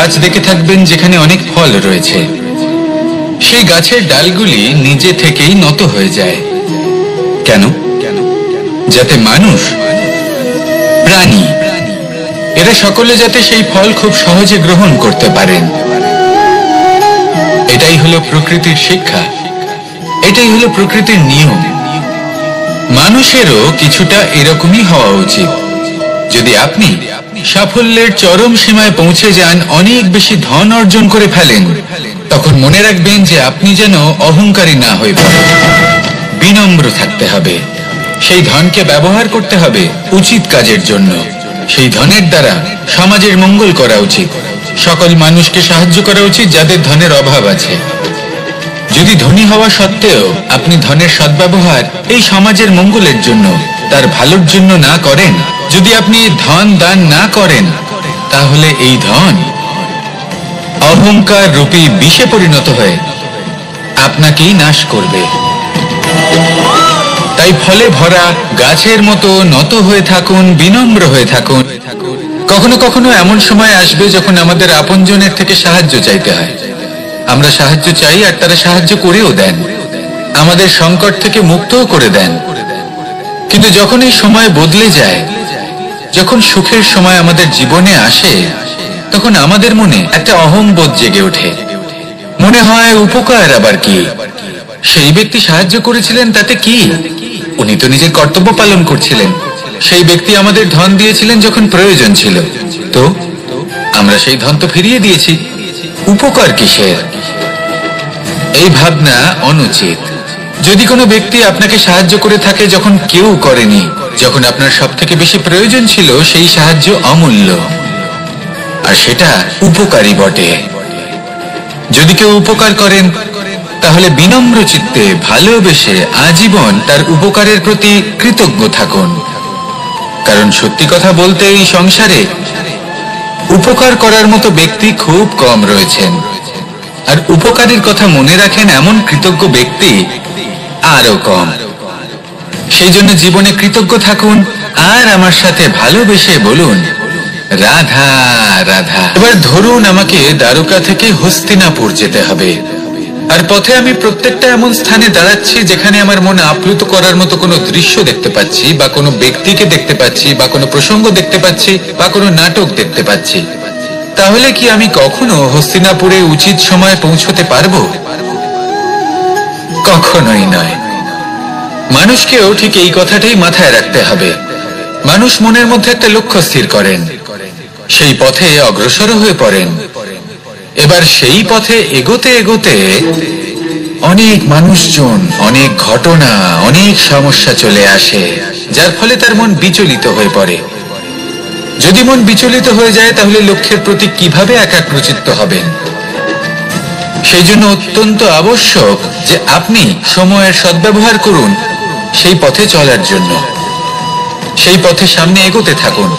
গাছ দেখে থাকবেন যেখানে অনেক ফল রয়েছে। সেই গাছের ডালগুলি নিজে থেকেই নত হয়ে যায়। কেন? যাতে মানুষ, প্রাণী, এরা সকলে যাতে সেই ফল খুব সহজে গ্রহণ করতে পারেন। এটাই হলো প্রকৃতির শিক্ষা, এটাই হলো প্রকৃতির নিয়ম। মানুষেরও কিছুটা এরকমই হওয়া উচিত। যদি আপনি সাফল্যের চরম সীমায় পৌঁছে যান, অনেক বেশি ধন অর্জন করে ফেলেন, তখন মনে রাখবেন যে আপনি যেন অহংকারী না হয়ে পড়েন। বিনম্র থাকতে হবে। সেই ধনকে ব্যবহার করতে হবে উচিত কাজের জন্য। সেই ধনের দ্বারা সমাজের মঙ্গল করা উচিত। সকল মানুষকে সাহায্য করা উচিত যাদের ধনের অভাব আছে। যদি ধনী হওয়া সত্ত্বেও আপনি ধনের সদ্ব্যবহার এই সমাজের মঙ্গলের জন্য, তার ভালোর জন্য না করেন, যদি আপনি ধন দান না করেন, তাহলে এই ধন অহংকার রূপী বিষে পরিণত হয়ে আপনাকেই নাশ করবে। তাই ফলে ভরা গাছের মতো নত হয়ে থাকুন, বিনম্র হয়ে থাকুন। কখনো কখনো এমন সময় আসবে যখন আমাদের আপনজনের থেকে সাহায্য চাইতে হয়। আমরা সাহায্য চাই আর তারা সাহায্য করেও দেন, আমাদের সংকট থেকে মুক্তও করে দেন। কিন্তু যখন এই সময় বদলে যায়, যখন সুখের সময় আমাদের জীবনে আসে, তখন আমাদের মনে একটা অহংবোধ জেগে ওঠে। মনে হয় উপকার আবার কি, সেই ব্যক্তি সাহায্য করেছিলেন তাতে কি, উনি তো নিজের কর্তব্য পালন করছিলেন। সেই ব্যক্তি আমাদের ধন দিয়েছিলেন যখন প্রয়োজন ছিল, তো আমরা সেই ধন তো ফিরিয়ে দিয়েছি, উপকার কিসের? এই ভাবনা অনুচিত। যদি কোনো ব্যক্তি আপনাকে সাহায্য করে থাকে যখন কেউ করেনি, যখন আপনার সব থেকে বেশি প্রয়োজন ছিল, সেই সাহায্য অমূল্য, আর সেটা উপকারী বটে। যদি কেউ উপকার করেন, তাহলে বিনম্র চিত্তে ভালোবেসে আজীবন তার উপকারের প্রতি কৃতজ্ঞ থাকুন। কারণ সত্যি কথা বলতে এই সংসারে উপকার করার মতো ব্যক্তি খুব কম রয়েছেন, আর উপকারের কথা মনে রাখেন এমন কৃতজ্ঞ ব্যক্তি আরো কম। সেই জন্য জীবনে কৃতজ্ঞ থাকুন আর আমার সাথে ভালোবেসে বলুন, রাধা রাধা। এবার ধরুন আমাকে দ্বারকা থেকে হস্তিনাপুর যেতে হবে, আর পথে আমি প্রত্যেকটা এমন স্থানে দাঁড়াচ্ছি যেখানে আমার মন আপ্লুত করার মতো কোনো দৃশ্য দেখতে পাচ্ছি, বা কোনো ব্যক্তিকে দেখতে পাচ্ছি, বা কোনো প্রসঙ্গ দেখতে পাচ্ছি, বা কোনো নাটক দেখতে পাচ্ছি। তাহলে কি আমি কখনো হস্তিনাপুরে উচিত সময়ে পৌঁছতে পারবো? কখনোই নয়। মানুষকেও ঠিক এই কথাটাই মাথায় রাখতে হবে। মানুষ মনের মধ্যে একটা লক্ষ্য স্থির করেন, সেই পথে অগ্রসর হয়ে পড়েন। এবার সেই পথে এগোতে এগোতে অনেক মানুষজন, অনেক ঘটনা, অনেক সমস্যা চলে আসে, যার ফলে তার মন বিচলিত হয়ে পড়ে। যদি মন বিচলিত হয়ে যায়, তাহলে লক্ষ্যের প্রতি কিভাবে একাগ্রচিত্ত হবেন? সেই জন্য অত্যন্ত আবশ্যক যে আপনি সময়ের সদ্ব্যবহার করুন সেই পথে চলার জন্য। সেই পথে সামনে এগোতে থাকুন,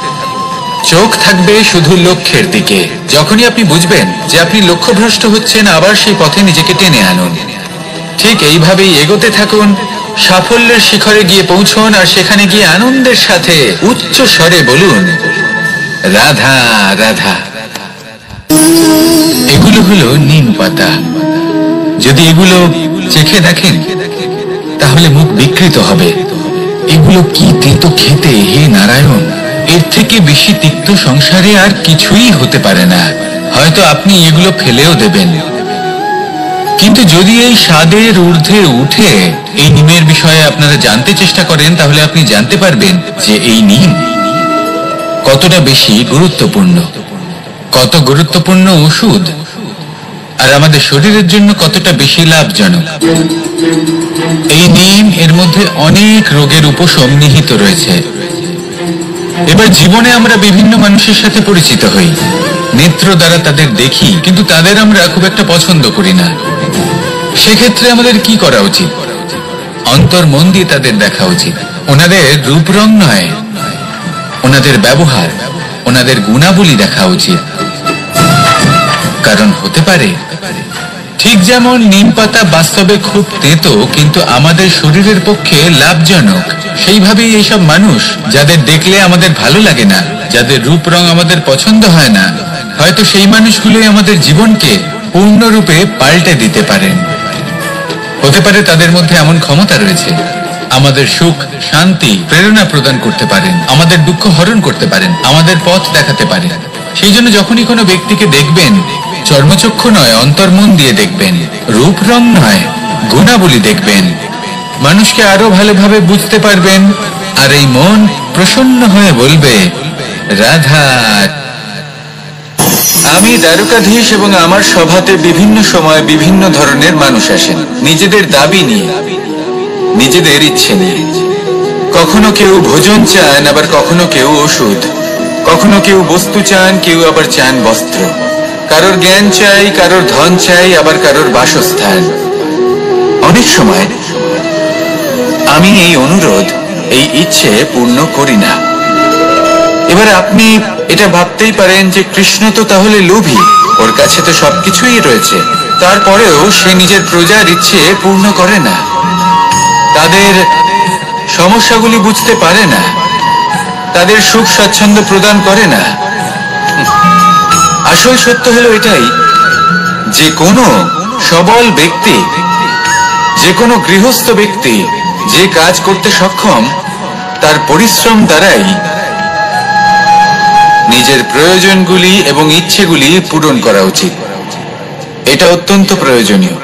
চোখ থাকবে শুধু লক্ষ্যের দিকে। যখনই আপনি বুঝবেন যে আপনি লক্ষ্যভ্রষ্ট হচ্ছেন, আবার সেই পথে নিজেকে টেনে আনুন। ঠিক এইভাবেই এগোতে থাকুন, সাফল্যের শিখরে গিয়ে পৌঁছুন, আর সেখানে গিয়ে আনন্দের সাথে উচ্চ স্বরে বলুন, রাধা রাধা। এগুলো হলো নিম পাতা। যদি এগুলো চেখে দেখেন, তাহলে মুখ বিকৃত হবে। এগুলো কি তেতো খেতে, হে নারায়ণ! এর থেকে বেশি তিক্ত সংসারে আর কিছুই হতে পারে না। হয়তো আপনি এগুলো ফেলেও দেবেন, কিন্তু যদি এই স্বাদের ঊর্ধ্বে উঠে এই নিমের বিষয়ে আপনারা জানতে চেষ্টা করেন, তাহলে আপনি জানতে পারবেন যে এই নিম কতটা বেশি গুরুত্বপূর্ণ, কত গুরুত্বপূর্ণ ওষুধ, আর আমাদের শরীরের জন্য কতটা বেশি লাভজনক। এই নিম, এর মধ্যে অনেক রোগের উপশম নিহিত রয়েছে। এবার জীবনে আমরা বিভিন্ন মানুষের সাথে পরিচিত হই, নেত্র দ্বারা তাদের দেখি, কিন্তু তাদের আমরা খুব একটা পছন্দ করি না। সেক্ষেত্রে আমাদের কি করা উচিত? অন্তর মন দিয়ে তাদের দেখা উচিত। ওনাদের রূপ রং নয়, ওনাদের ব্যবহার, ওনাদের গুণাবলী দেখা উচিত। কারণ হতে পারে ঠিক যেমন নিম পাতা বাস্তবে খুব তেতো, কিন্তু আমাদের শরীরের পক্ষে লাভজনক, সেইভাবেই এইসব মানুষ যাদের দেখলে আমাদের ভালো লাগে না, যাদের রূপ রং আমাদের পছন্দ হয় না, হয়তো সেই মানুষগুলোই আমাদের জীবনকে পূর্ণরূপে পাল্টে দিতে পারেন। হতে পারে তাদের মধ্যে এমন ক্ষমতা রয়েছে, আমাদের সুখ, শান্তি, প্রেরণা প্রদান করতে পারেন, আমাদের দুঃখ হরণ করতে পারেন, আমাদের পথ দেখাতে পারেন। সেই জন্য যখনই কোনো ব্যক্তিকে দেখবেন, চর্মচক্ষু নয় অন্তর্মন দিয়ে দেখবেন, রূপ রং নয় গুণাবলী দেখবেন, মানুষকে আরো ভালোভাবে বুঝতে পারবেন, আর এই মন প্রসন্ন হয়ে বলবে, রাধা। আমি দ্বারকাধীশ এবং আমার সভাতে বিভিন্ন সময় বিভিন্ন ধরনের মানুষ আসেন, নিজেদের দাবি নিয়ে, নিজেদের ইচ্ছে নিয়ে। কখনো কেউ ভোজন চান, আবার কখনো কেউ ওষুধ, কখনো কেউ বস্তু চান, কেউ আবার চান বস্ত্র, কারোর জ্ঞান চাই, কারোর ধন চাই, আবার কারোর বাসস্থান। অনেক সময় আমি এই অনুরোধ, এই ইচ্ছে পূর্ণ করি না। এবার আপনি এটা ভাবতেই পারেন যে কৃষ্ণ তো তাহলে লোভী, ওর কাছে তো সবকিছুই রয়েছে, তারপরেও সে নিজের প্রজার ইচ্ছে পূর্ণ করে না, তাদের সমস্যাগুলি বুঝতে পারে না, তাদের সুখ স্বাচ্ছন্দ্য প্রদান করে না। আসল সত্য হলো এটাই যে কোনো সবল ব্যক্তি, যে কোনো গৃহস্থ ব্যক্তি যে কাজ করতে সক্ষম, তার পরিশ্রম দ্বারাই নিজের প্রয়োজনগুলি এবং ইচ্ছেগুলি পূরণ করা উচিত। এটা অত্যন্ত প্রয়োজনীয়।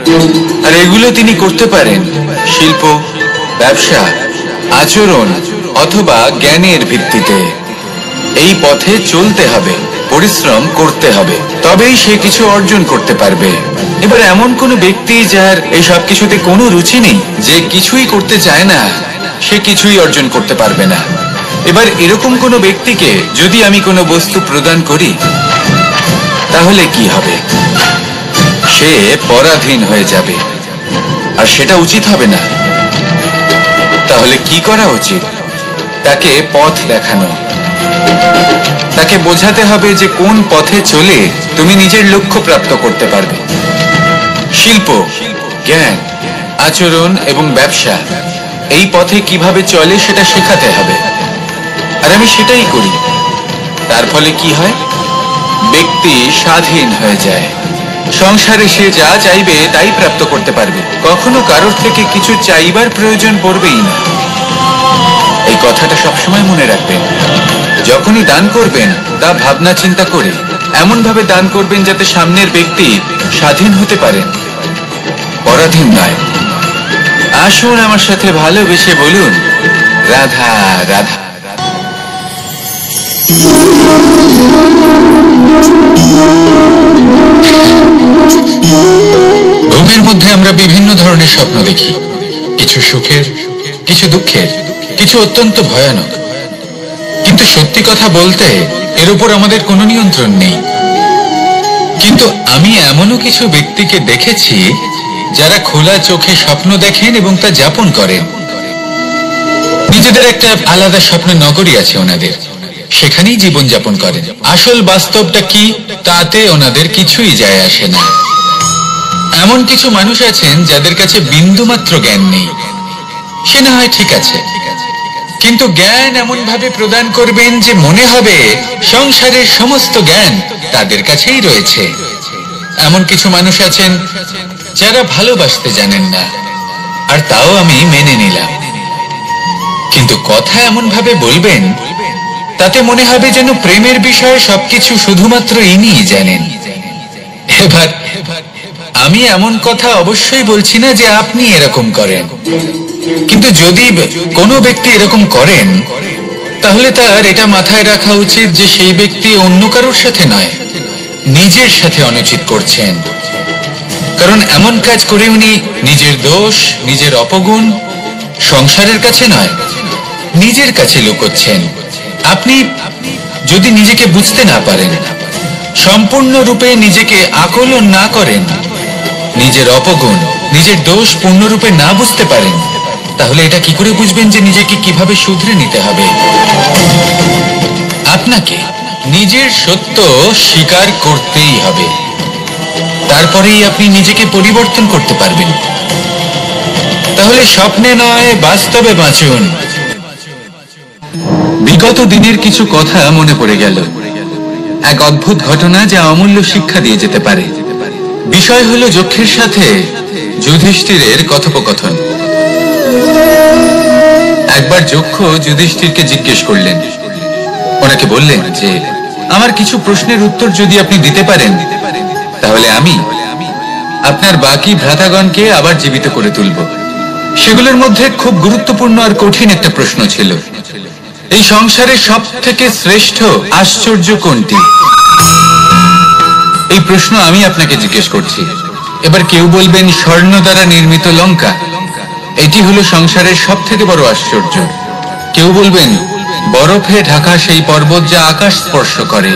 আর এগুলো তিনি করতে পারেন শিল্প, ব্যবসা, আচরণ অথবা জ্ঞানের ভিত্তিতে। এই পথে চলতে হবে, পরিশ্রম করতে হবে, তবেই সে কিছু অর্জন করতে পারবে। এবার এমন কোনো ব্যক্তি যার এই সব কিছুতে কোনো রুচি নেই, যে কিছুই করতে চায় না, সে কিছুই অর্জন করতে পারবে না। এবার এরকম কোনো ব্যক্তিকে যদি আমি কোনো বস্তু প্রদান করি, তাহলে কি হবে? সে পরাধীন হয়ে যাবে, আর সেটা উচিত হবে না। তাহলে কি করা উচিত? তাকে পথ দেখানো, তাকে বোঝাতে হবে যে কোন পথে চলে তুমি নিজের লক্ষ্য প্রাপ্ত করতে পারবে। শিল্প, জ্ঞান, আচরণ এবং ব্যবসা, এই পথে কিভাবে চলে সেটা শেখাতে হবে। আর আমি সেটাই করি। তার ফলে কি হয়? ব্যক্তি স্বাধীন হয়ে যায়। সংসারে সে যা চাইবে তাই প্রাপ্ত করতে পারবে, কখনো কারোর থেকে কিছু চাইবার প্রয়োজন পড়বেই না। এই কথাটা সবসময় মনে রাখবেন। যখনই দান করবেন, তা ভাবনা চিন্তা করে এমন ভাবে দান করবেন যাতে সামনের ব্যক্তি স্বাধীন হতে পারেন, পরাধীন নয়। আসুন আমার সাথে ভালোবেসে বলুন, রাধা রাধা। ঘুমের মধ্যে আমরা বিভিন্ন ধরনের স্বপ্ন দেখি, কিছু সুখের, কিছু দুঃখের, কিছু অত্যন্ত ভয়ানক। কিন্তু সত্যি কথা বলতে এর উপর আমাদের কোনো নিয়ন্ত্রণ নেই। কিন্তু আমি এমনও কিছু ব্যক্তিকে দেখেছি যারা খোলা চোখে স্বপ্ন দেখেন এবং তা যাপন করেন। নিজেদের একটা আলাদা স্বপ্নের নগরী আছে ওনাদের, সেখানেই জীবন যাপন করেন। আসল বাস্তবটা কি তাতে ওনাদের কিছুই যায় আসে না। এমন কিছু মানুষ আছেন যাদের কাছে বিন্দুমাত্র জ্ঞান নেই। সে না হয় ঠিক আছে, কিন্তু জ্ঞান এমন ভাবে প্রদান করবেন যে মনে হবে সংসারের সমস্ত জ্ঞান তাদের কাছেই রয়েছে। এমন কিছু মানুষ আছেন যারা ভালোবাসতে জানেন না, আর তাও আমি মেনে নিলাম। কিন্তু কথা এমন ভাবে বলবেন তাতে মনে হবে যেন প্রেমের বিষয়ে সবকিছু শুধুমাত্র ইনিই জানেন। এবার আমি এমন কথা অবশ্যই বলছি না যে আপনি এরকম করেন, কিন্তু যদি কোনো ব্যক্তি এরকম করেন, তাহলে তার এটা মাথায় রাখা উচিত যে সেই ব্যক্তি অন্য কারোর সাথে নয়, নিজের সাথে অনুচিত করছেন। কারণ এমন কাজ করে উনি নিজের দোষ, নিজের অপগুণ সংসারের কাছে নয়, নিজের কাছে লুকোচ্ছেন। আপনি যদি নিজেকে বুঝতে না পারেন, সম্পূর্ণরূপে নিজেকে আকলন না করেন, নিজের অপগুণ, নিজের দোষ পূর্ণরূপে না বুঝতে পারেন, তাহলে এটা কি করে বুঝবেন যে নিজেকে কিভাবে শুধরে নিতে হবে? আপনাকে নিজের সত্য স্বীকার করতেই হবে, তারপরেই আপনি নিজেকে পরিবর্তন করতে পারবেন। তাহলে স্বপ্নে নয়, বাস্তবে বাঁচুন। বিগত দিনের কিছু কথা মনে পড়ে গেল। এক অদ্ভুত ঘটনা যা অমূল্য শিক্ষা দিয়ে যেতে পারে। বিষয় হলো যক্ষের সাথে যুধিষ্ঠিরের কথোপকথন। একবার যক্ষ যুধিষ্ঠিরকে জিজ্ঞেস করলেন, ওনাকে বললেন যে আমার কিছু প্রশ্নের উত্তর যদি আপনি দিতে পারেন তাহলে আমি আপনার বাকি ভ্রাতাগণকে আবার জীবিত করে তুলব। সেগুলোর মধ্যে খুব গুরুত্বপূর্ণ আর কঠিন একটা প্রশ্ন ছিল, এই সংসারে সব থেকে শ্রেষ্ঠ আশ্চর্য কোনটি? এই প্রশ্ন আমি আপনাকে জিজ্ঞেস করছি। এবার কেউ বলবেন স্বর্ণ দ্বারা নির্মিত লঙ্কা, এটি হলো সংসারের সব থেকে বড় আশ্চর্য। কেউ বলবেন বরফে ঢাকা সেই পর্বত যা আকাশ স্পর্শ করে।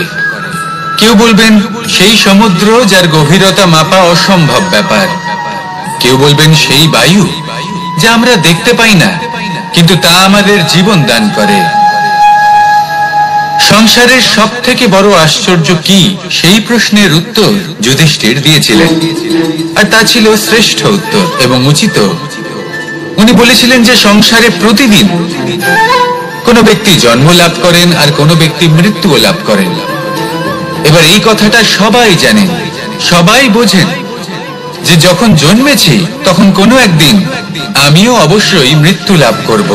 কেউ বলবেন সেই সমুদ্র যার গভীরতা মাপা অসম্ভব ব্যাপার। কেউ বলবেন সেই বায়ু যা আমরা দেখতে পাই না কিন্তু তা আমাদের জীবন দান করে। সংসারের সব থেকে বড় আশ্চর্য কি, সেই প্রশ্নের উত্তর যুধিষ্ঠির দিয়েছিলেন, আর তা ছিল শ্রেষ্ঠ উত্তর এবং উচিত। উনি বলেছিলেন যে সংসারে প্রতিদিন কোনো ব্যক্তি জন্ম লাভ করেন আর কোনো ব্যক্তি মৃত্যুও লাভ করেন। এবার এই কথাটা সবাই জানেন, সবাই বোঝেন যে যখন জন্মেছি তখন কোনো একদিন আমিও অবশ্যই মৃত্যু লাভ করব।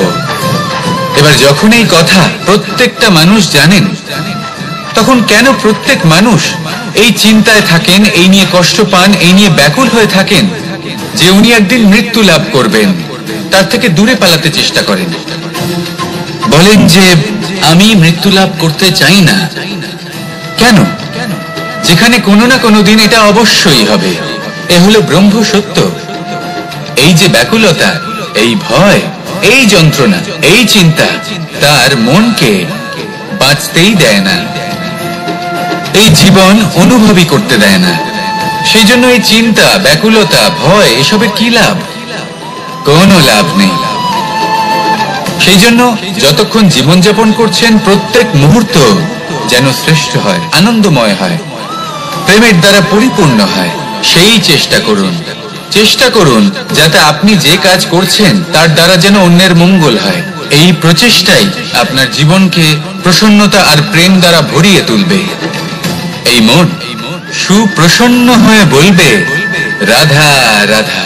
এবার যখন এই কথা প্রত্যেকটা মানুষ জানেন, তখন কেন প্রত্যেক মানুষ এই চিন্তায় থাকেন, এই নিয়ে কষ্ট পান, এই নিয়ে ব্যাকুল হয়ে থাকেন যে উনি একদিন মৃত্যু লাভ করবেন, তার থেকে দূরে পালাতে চেষ্টা করেন। বলেন যে আমি মৃত্যু লাভ করতে চাই না। কেন? যেখানে কোনো না কোনো দিন এটা অবশ্যই হবে। এ হলো ব্রহ্ম সত্য। এই যে ব্যাকুলতা, এই ভয়, এই যন্ত্রণা, এই চিন্তা তার মনকে বাঁচতেই দেয় না, এই জীবন অনুভবই করতে দেয় না। সেই জন্য এই চিন্তা, ব্যাকুলতা, ভয় এসবের কি লাভ? কোনো লাভ নেই। সেই জন্য যতক্ষণ জীবনযাপন করছেন প্রত্যেক মুহূর্ত যেন শ্রেষ্ঠ হয়, আনন্দময় হয়, প্রেমের দ্বারা পরিপূর্ণ হয়, সেই চেষ্টা করুন। চেষ্টা করুন যাতে আপনি যে কাজ করছেন তার দ্বারা যেন অন্যের মঙ্গল হয়। এই প্রচেষ্টাই আপনার জীবনকে প্রসন্নতা আর প্রেম দ্বারা ভরিয়ে তুলবে। এই মন সুপ্রসন্ন হয়ে বলবে রাধা রাধা।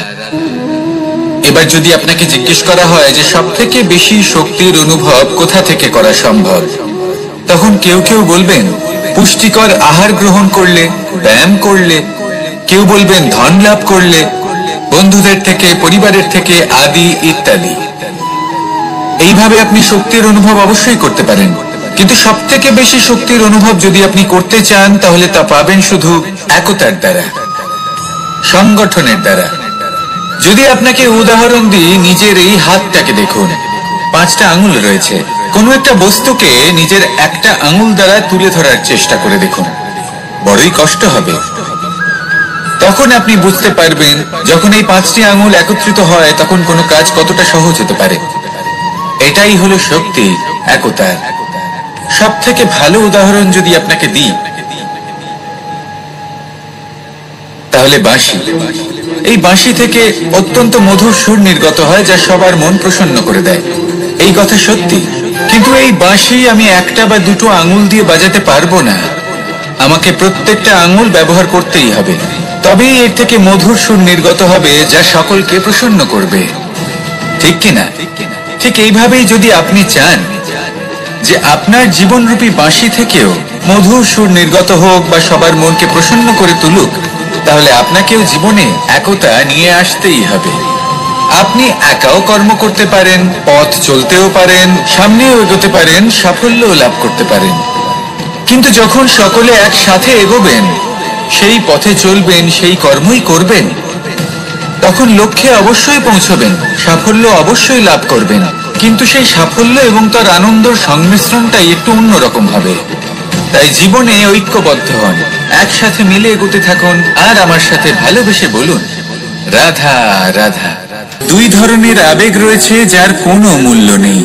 এবার যদি আপনাকে জিজ্ঞেস করা হয় যে সব থেকে বেশি শক্তির অনুভব কোথা থেকে করা সম্ভব, তখন কেউ কেউ বলবেন পুষ্টিকর আহার গ্রহণ করলে, ব্যায়াম করলে। কেউ বলবেন ধন লাভ করলে, বন্ধুদের থেকে, পরিবারের থেকে, আদি ইত্যাদি। এইভাবে আপনি শক্তির অনুভব অবশ্যই করতে পারেন, কিন্তু সব থেকে বেশি শক্তির অনুভব যদি আপনি করতে চান তাহলে তা পাবেন শুধু একতার দ্বারা, সংগঠনের দ্বারা। যদি আপনাকে উদাহরণ দিই, নিজের এই হাতটাকে দেখুন, 5টা আঙুল রয়েছে। কোনো একটা বস্তুকে নিজের একটা আঙুল দ্বারা তুলে ধরার চেষ্টা করে দেখুন, বড়ই কষ্ট হবে। তখন আপনি বুঝতে পারবেন যখন এই 5টি আঙুল একত্রিত হয় তখন কোনো কাজ কতটা সহজ হতে পারে। এটাই হলো শক্তি, একতার। সব থেকে ভালো উদাহরণ যদি আপনাকে দিই তাহলে বাঁশি। এই বাঁশি থেকে অত্যন্ত মধুর সুর নির্গত হয় যা সবার মন প্রসন্ন করে দেয়। এই কথা সত্যি, কিন্তু এই বাঁশি আমি একটা বা দুটো আঙুল দিয়ে বাজাতে পারবো না। আমাকে প্রত্যেকটা আঙুল ব্যবহার করতেই হবে, তবেই এর থেকে মধুর সুর নির্গত হবে যা সকলকে প্রসন্ন করবে। ঠিক কিনা? ঠিক এইভাবেই যদি আপনি চান যে আপনার জীবনরূপী বাঁশি থেকেও মধুর সুর নির্গত হোক বা সবার মনকে প্রসন্ন করে তুলুক, তাহলে আপনাকেও জীবনে একতা নিয়ে আসতেই হবে। আপনি একাও কর্ম করতে পারেন, পথ চলতেও পারেন, সামনেও এগোতে পারেন, সাফল্যও লাভ করতে পারেন। কিন্তু যখন সকলে একসাথে এগোবেন, সেই পথে চলবেন, সেই কর্মই করবেন, তখন লক্ষ্যে অবশ্যই পৌঁছবেন, সাফল্য অবশ্যই লাভ করবেন। কিন্তু সেই সাফল্য এবং তার আনন্দর সংমিশ্রণটাই একটু অন্যরকম হবে। তাই জীবনে ঐক্যবদ্ধ হন, একসাথে মিলে এগোতে থাকুন, আর আমার সাথে ভালোবেসে বলুন রাধা রাধা। 2 ধরনের আবেগ রয়েছে যার কোনো মূল্য নেই।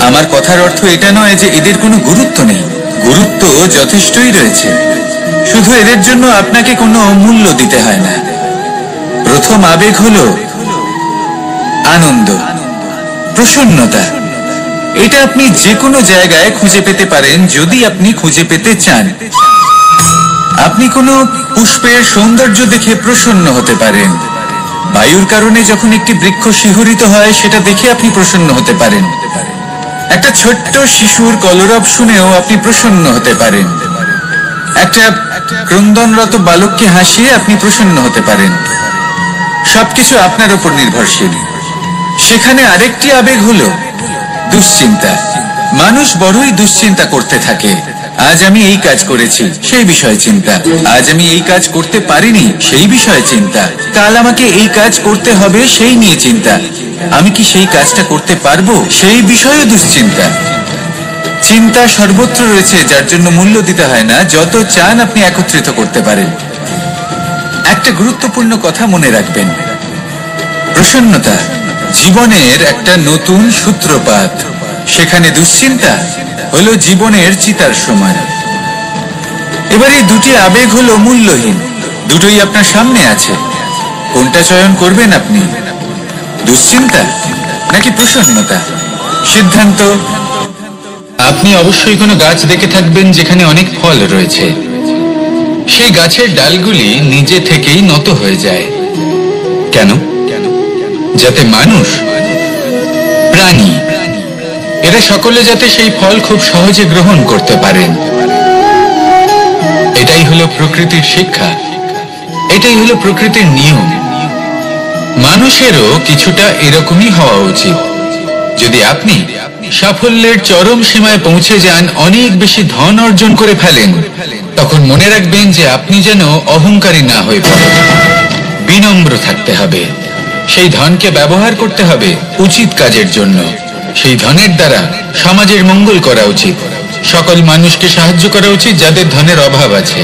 আমার কথার অর্থ এটা নয় যে এদের কোনো গুরুত্ব নেই, গুরুত্ব যথেষ্টই রয়েছে, শুধু এদের জন্য আপনাকে কোনো মূল্য দিতে হয় না। প্রথম আবেগ হলো আনন্দ, প্রসন্নতা। এটা আপনি যে কোনো জায়গায় খুঁজে পেতে পারেন যদি আপনি খুঁজে পেতে চান। আপনি কোনো পুষ্পের সৌন্দর্য দেখে প্রসন্ন হতে পারেন। বায়ুর কারণে যখন একটি বৃক্ষ শিহরিত হয় সেটা দেখে আপনি প্রসন্ন হতে পারেন। একটা ছোট্ট শিশুর কলরব শুনেও আপনি প্রসন্ন হতে পারেন। একটা ক্রন্দনরত বালককে হাসিয়ে আপনি প্রসন্ন হতে পারেন। সবকিছু আপনার উপর নির্ভরশীল। সেখানে আরেকটি আবেগ হলো দুশ্চিন্তা। মানুষ বড়ই দুশ্চিন্তা করতে থাকে। আজ আমি এই কাজ করেছি, সেই বিষয়ে চিন্তা। আজ আমি এই কাজ করতে পারিনি, সেই বিষয়ে চিন্তা। কাল আমাকে এই কাজ করতে হবে, সেই নিয়ে চিন্তা। আমি কি সেই কাজটা করতে পারবো, সেই বিষয়ে দুশ্চিন্তা। চিন্তা সর্বত্র রয়েছে, যার জন্য মূল্য দিতে হয় না। যত চান আপনি একত্রিত করতে পারেন। একটা গুরুত্বপূর্ণ কথা মনে রাখবেন, প্রসন্নতা জীবনের একটা নতুন সূত্রপাত। সেখানে দুশ্চিন্তা হলো জীবনের চিতার সমান। এবার এই দুটি আবেগ হলো মূল্যহীন, দুটোই আপনার সামনে আছে। কোনটা চয়ন করবেন আপনি, দুশ্চিন্তা নাকি প্রসন্নতা? সিদ্ধান্ত। আপনি অবশ্যই কোনো গাছ দেখে থাকবেন যেখানে অনেক ফল রয়েছে। সেই গাছের ডালগুলি নিজে থেকেই নত হয়ে যায়। কেন? যাতে মানুষ, প্রাণী, এরা সকলে যাতে সেই ফল খুব সহজে গ্রহণ করতে পারেন। এটাই হলো প্রকৃতির শিক্ষা, এটাই হলো প্রকৃতির নিয়ম। মানুষেরও কিছুটা এরকমই হওয়া উচিত। যদি আপনি সাফল্যের চরম সীমায় পৌঁছে যান, অনেক বেশি ধন অর্জন করে ফেলেন, তখন মনে রাখবেন যে আপনি যেন অহংকারী না হয়ে পড়েন। বিনম্র থাকতে হবে। সেই ধনকে ব্যবহার করতে হবে উচিত কাজের জন্য। সেই ধনের দ্বারা সমাজের মঙ্গল করা উচিত। সকল মানুষকে সাহায্য করা উচিত যাদের ধনের অভাব আছে।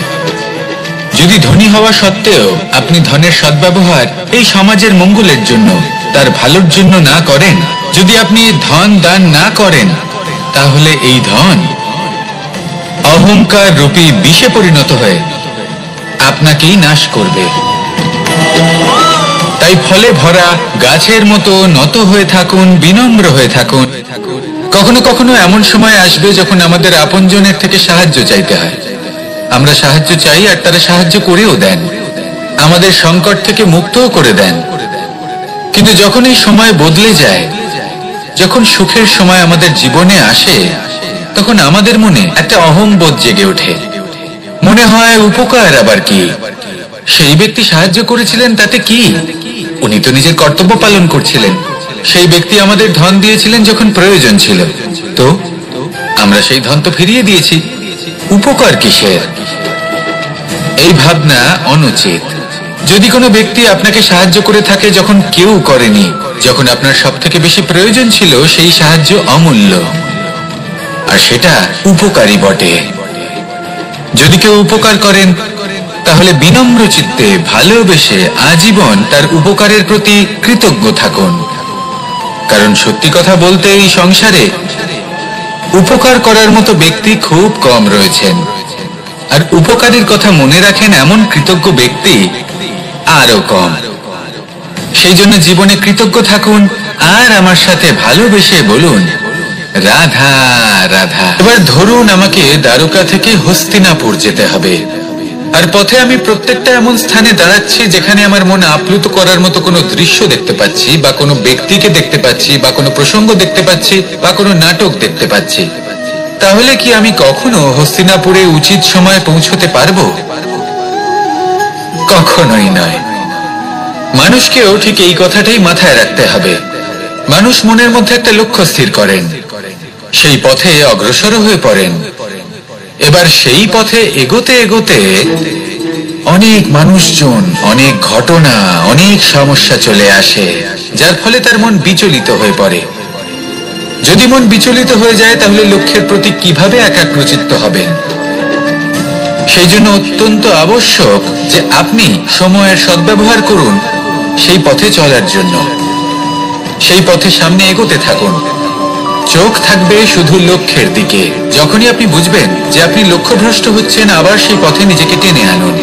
যদি ধনী হওয়া সত্ত্বেও আপনি ধনের সদ্ব্যবহার এই সমাজের মঙ্গলের জন্য, তার ভালোর জন্য না করেন, যদি আপনি ধন দান না করেন, তাহলে এই ধন অহংকার রূপী বিষে পরিণত হয়ে আপনাকেই নাশ করবে। তাই ফলে ভরা গাছের মতো নত হয়ে থাকুন, বিনম্র হয়ে থাকুন। কখনো কখনো এমন সময় আসবে যখন আমাদের আপনজনের থেকে সাহায্য চাইতে হয়। আমরা সাহায্য চাই আর তারা সাহায্য করেও দেন, আমাদের সংকট থেকে মুক্তও করে দেন। কিন্তু যখন এই সময় বদলে যায়, যখন সুখের সময় আমাদের জীবনে আসে, তখন আমাদের মনে একটা অহংবোধ জেগে ওঠে। মনে হয় উপকার আবার কি, সেই ব্যক্তি সাহায্য করেছিলেন তাতে কি, উনি তো নিজের কর্তব্য পালন করছিলেন। সেই ব্যক্তি আমাদের ধন দিয়েছিলেন যখন প্রয়োজন ছিল, তো আমরা সেই ধন তো ফিরিয়ে দিয়েছি, উপকার কিসের? এই ভাবনা অনুচিত। যদি কোনো ব্যক্তি আপনাকে সাহায্য করে থাকে যখন কেউ করেনি, যখন আপনার সব থেকে বেশি প্রয়োজন ছিল, সেই সাহায্য অমূল্য, আর সেটা উপকারী বটে। যদি কেউ উপকার করেন, তাহলে বিনম্র চিত্তে ভালোবেসে আজীবন তার উপকারের প্রতি কৃতজ্ঞ থাকুন। কারণ সত্যি কথা বলতে এই সংসারে উপকার করার মতো ব্যক্তি খুব কম রয়েছেন, আর উপকারীর কথা মনে রাখেন এমন কৃতজ্ঞ ব্যক্তি আরো কম। সেই জন্য জীবনে কৃতজ্ঞ থাকুন আর আমার সাথে ভালোবেসে বলুন, রাধা রাধা। এবার ধরুন আমাকে দ্বারকা থেকে হস্তিনাপুর যেতে হবে, আর পথে আমি প্রত্যেকটা এমন স্থানে দাঁড়াচ্ছি যেখানে আমার মন আপ্লুত করার মতো কোনো দৃশ্য দেখতে পাচ্ছি, বা কোনো ব্যক্তিকে দেখতে পাচ্ছি, বা কোনো প্রসঙ্গ দেখতে পাচ্ছি, বা কোনো নাটক দেখতে পাচ্ছি। তাহলে কি আমি কখনো হস্তিনাপুরে উচিত সময়ে পৌঁছতে পারবো? কখনোই নয়। মানুষকেও ঠিক এই কথাটাই মাথায় রাখতে হবে। মানুষ মনের মধ্যে একটা লক্ষ্য স্থির করেন, সেই পথে অগ্রসর হয়ে পড়েন। এবার সেই পথে এগোতে এগোতে অনেক মানুষজন, অনেক ঘটনা, অনেক সমস্যা চলে আসে, যার ফলে তার মন বিচলিত হয়ে পড়ে। যদি মন বিচলিত হয়ে যায়, তাহলে লক্ষ্যের প্রতি কিভাবে একাগ্রচিত্ত হবেন? সেই জন্য অত্যন্ত আবশ্যক যে আপনি সময়ের সদ্ব্যবহার করুন সেই পথে চলার জন্য। সেই পথে সামনে এগোতে থাকুন, চোখ থাকবে শুধু লক্ষ্যের দিকে। যখনই আপনি বুঝবেন যে আপনি লক্ষ্যভ্রষ্ট হচ্ছেন, আবার সেই পথে নিজেকে টেনে আনুন।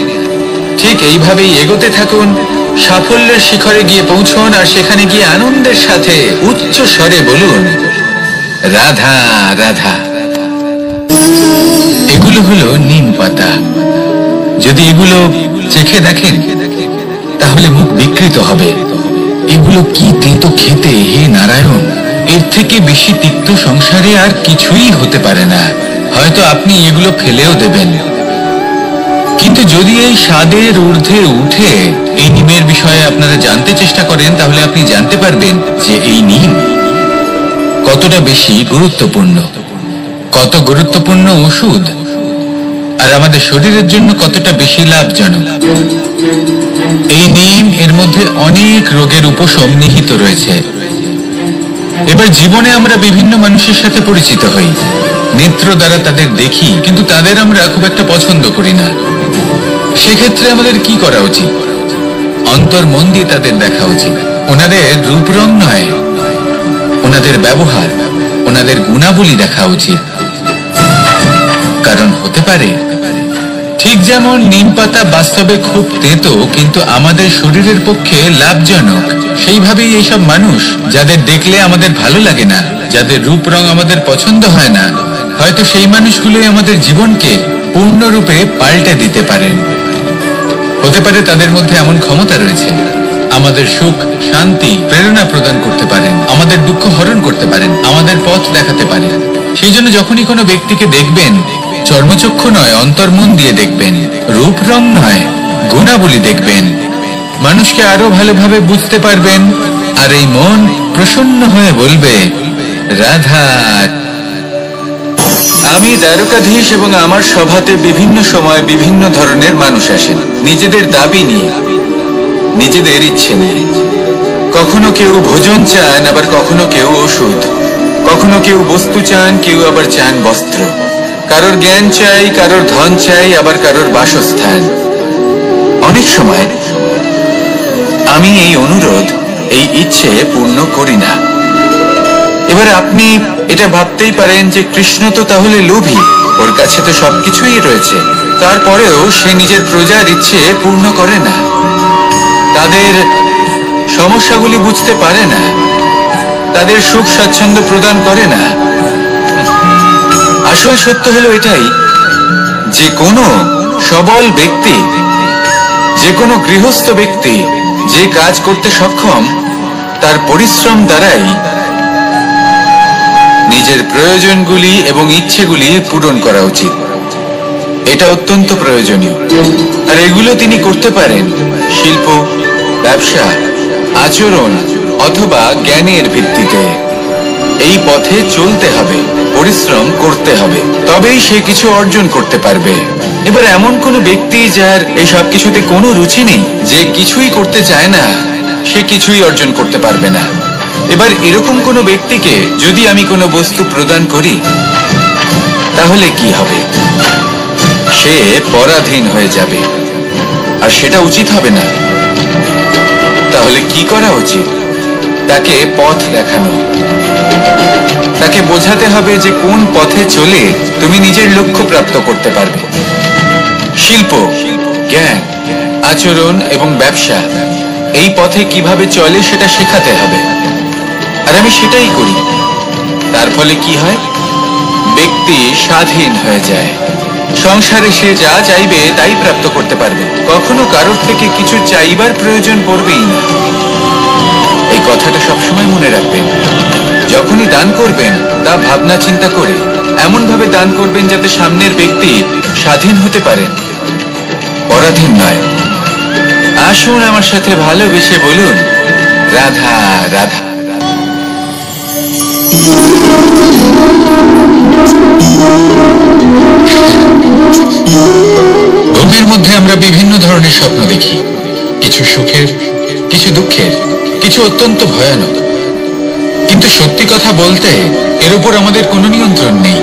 ঠিক এইভাবেই এগোতে থাকুন, সাফল্যের শিখরে গিয়ে পৌঁছুন, আর সেখানে গিয়ে আনন্দের সাথে উচ্চ স্বরে বলুন, রাধা রাধা। এগুলো হলো নিম পাতা। যদি এগুলো চেখে দেখেন তাহলে মুখ বিকৃত হবে। এগুলো কি তেতো খেতে, হে নারায়ণ! এর থেকে বেশি তিক্ত সংসারে আর কিছুই হতে পারে না। হয়তো আপনি এগুলো ফেলেও দেবেন। কিন্তু যদি এই স্বাদের ঊর্ধ্বে উঠে এই নিমের বিষয়ে আপনারা জানতে চেষ্টা করেন, তাহলে আপনি জানতে পারবেন যে এই নিম কতটা বেশি গুরুত্বপূর্ণ, কত গুরুত্বপূর্ণ ওষুধ, আর আমাদের শরীরের জন্য কতটা বেশি লাভজনক। এই নিম, এর মধ্যে অনেক রোগের উপশম নিহিত রয়েছে। এবার জীবনে আমরা বিভিন্ন মানুষের সাথে পরিচিত হই, নেত্র দ্বারা তাদের দেখি, কিন্তু তাদের আমরা খুব একটা পছন্দ করি না। সেক্ষেত্রে আমাদের কি করা উচিত? অন্তর মন দিয়ে তাদের দেখা উচিত। ওনাদের রূপ রং নয়, ওনাদের ব্যবহার, ওনাদের গুণাবলী দেখা উচিত। কারণ হতে পারে ঠিক যেমন নিম পাতা বাস্তবে খুব তেতো কিন্তু আমাদের শরীরের পক্ষে লাভজনক, সেইভাবেই এইসব মানুষ যাদের দেখলে আমাদের ভালো লাগে না, যাদের রূপ রং আমাদের পছন্দ হয় না, হয়তো সেই মানুষগুলোই আমাদের জীবনকে পূর্ণরূপে পাল্টে দিতে পারেন। হতে পারে তাদের মধ্যে এমন ক্ষমতা রয়েছে, আমাদের সুখ, শান্তি, প্রেরণা প্রদান করতে পারেন, আমাদের দুঃখ হরণ করতে পারেন, আমাদের পথ দেখাতে পারেন। সেই জন্য যখনই কোনো ব্যক্তিকে দেখবেন, চর্মচক্ষু নয় অন্তর্মন দিয়ে দেখবেন, রূপ রং নয় গুণাবলী দেখবেন। মানুষকে আরো ভালোভাবে বুঝতে পারবেন, আর এই মন প্রসন্ন হয়ে বলবে রাধা। আমি দ্বারকাধীশ এবং আমার সভাতে বিভিন্ন সময় বিভিন্ন ধরনের মানুষ আসেন, নিজেদের দাবি নিয়ে, নিজেদের ইচ্ছে নিয়ে। কখনো কেউ ভোজন চান, আবার কখনো কেউ ওষুধ, কখনো কেউ বস্তু চান, কেউ আবার চান বস্ত্র। কারোর জ্ঞান চাই, কারোর ধন চাই, আবার কারোর বাসস্থান। অনেক সময় আমি এই অনুরোধ, এই ইচ্ছে পূর্ণ করি না। এবার আপনি এটা ভাবতেই পারেন যে কৃষ্ণ তো তাহলে লোভী, ওর কাছে তো সবকিছুই রয়েছে, তারপরেও সে নিজের প্রজার ইচ্ছে পূর্ণ করে না, তাদের সমস্যাগুলি বুঝতে পারে না, তাদের সুখ স্বাচ্ছন্দ্য প্রদান করে না। আসল সত্য হলো এটাই যে কোনো সবল ব্যক্তি, যে কোনো গৃহস্থ ব্যক্তি যে কাজ করতে সক্ষম, তার পরিশ্রম দ্বারাই নিজের প্রয়োজনগুলি এবং ইচ্ছেগুলি পূরণ করা উচিত। এটা অত্যন্ত প্রয়োজনীয়। আর এগুলো তিনি করতে পারেন শিল্প, ব্যবসা, আচরণ অথবা জ্ঞানের ভিত্তিতে। এই পথে চলতে হবে, পরিশ্রম করতে হবে, তবেই সে কিছু অর্জন করতে পারবে। এবার এমন কোনো ব্যক্তি যার এই সব কিছুতে কোনো রুচি নেই, যে কিছুই করতে চায় না, সে কিছুই অর্জন করতে পারবে না। এবার এরকম কোনো ব্যক্তিকে যদি আমি কোনো বস্তু প্রদান করি, তাহলে কি হবে? সে পরাধীন হয়ে যাবে, আর সেটা উচিত হবে না। তাহলে কি করা উচিত? তাকে পথ দেখানো, তাকে বোঝাতে হবে যে কোন পথে চলে তুমি নিজের লক্ষ্য প্রাপ্ত করতে পারবে। শিল্প, জ্ঞান, আচরণ এবং ব্যবসা, এই পথে কিভাবে চলে সেটা শেখাতে হবে। আর আমি সেটাই করি। তার ফলে কি হয়? ব্যক্তি স্বাধীন হয়ে যায়। সংসারে সে যা চাইবে তাই প্রাপ্ত করতে পারবে, কখনো কারোর থেকে কিছু চাইবার প্রয়োজন পড়বেই না। এই কথাটা সবসময় মনে রাখবেন। যখনই দান করবেন তা ভাবনা চিন্তা করে এমন ভাবে দান করবেন যাতে সামনের ব্যক্তি স্বাধীন হতে পারেন, পরাধীন নয়। আসুন আমার সাথে ভালোবেসে বলুন রাধা রাধা। ঘুমের মধ্যে আমরা বিভিন্ন ধরনের স্বপ্ন দেখি, কিছু সুখের, কিছু দুঃখের, কিছু অত্যন্ত ভয়ানক। কিন্তু সত্যি কথা বলতে এর উপর আমাদের কোনো নিয়ন্ত্রণ নেই।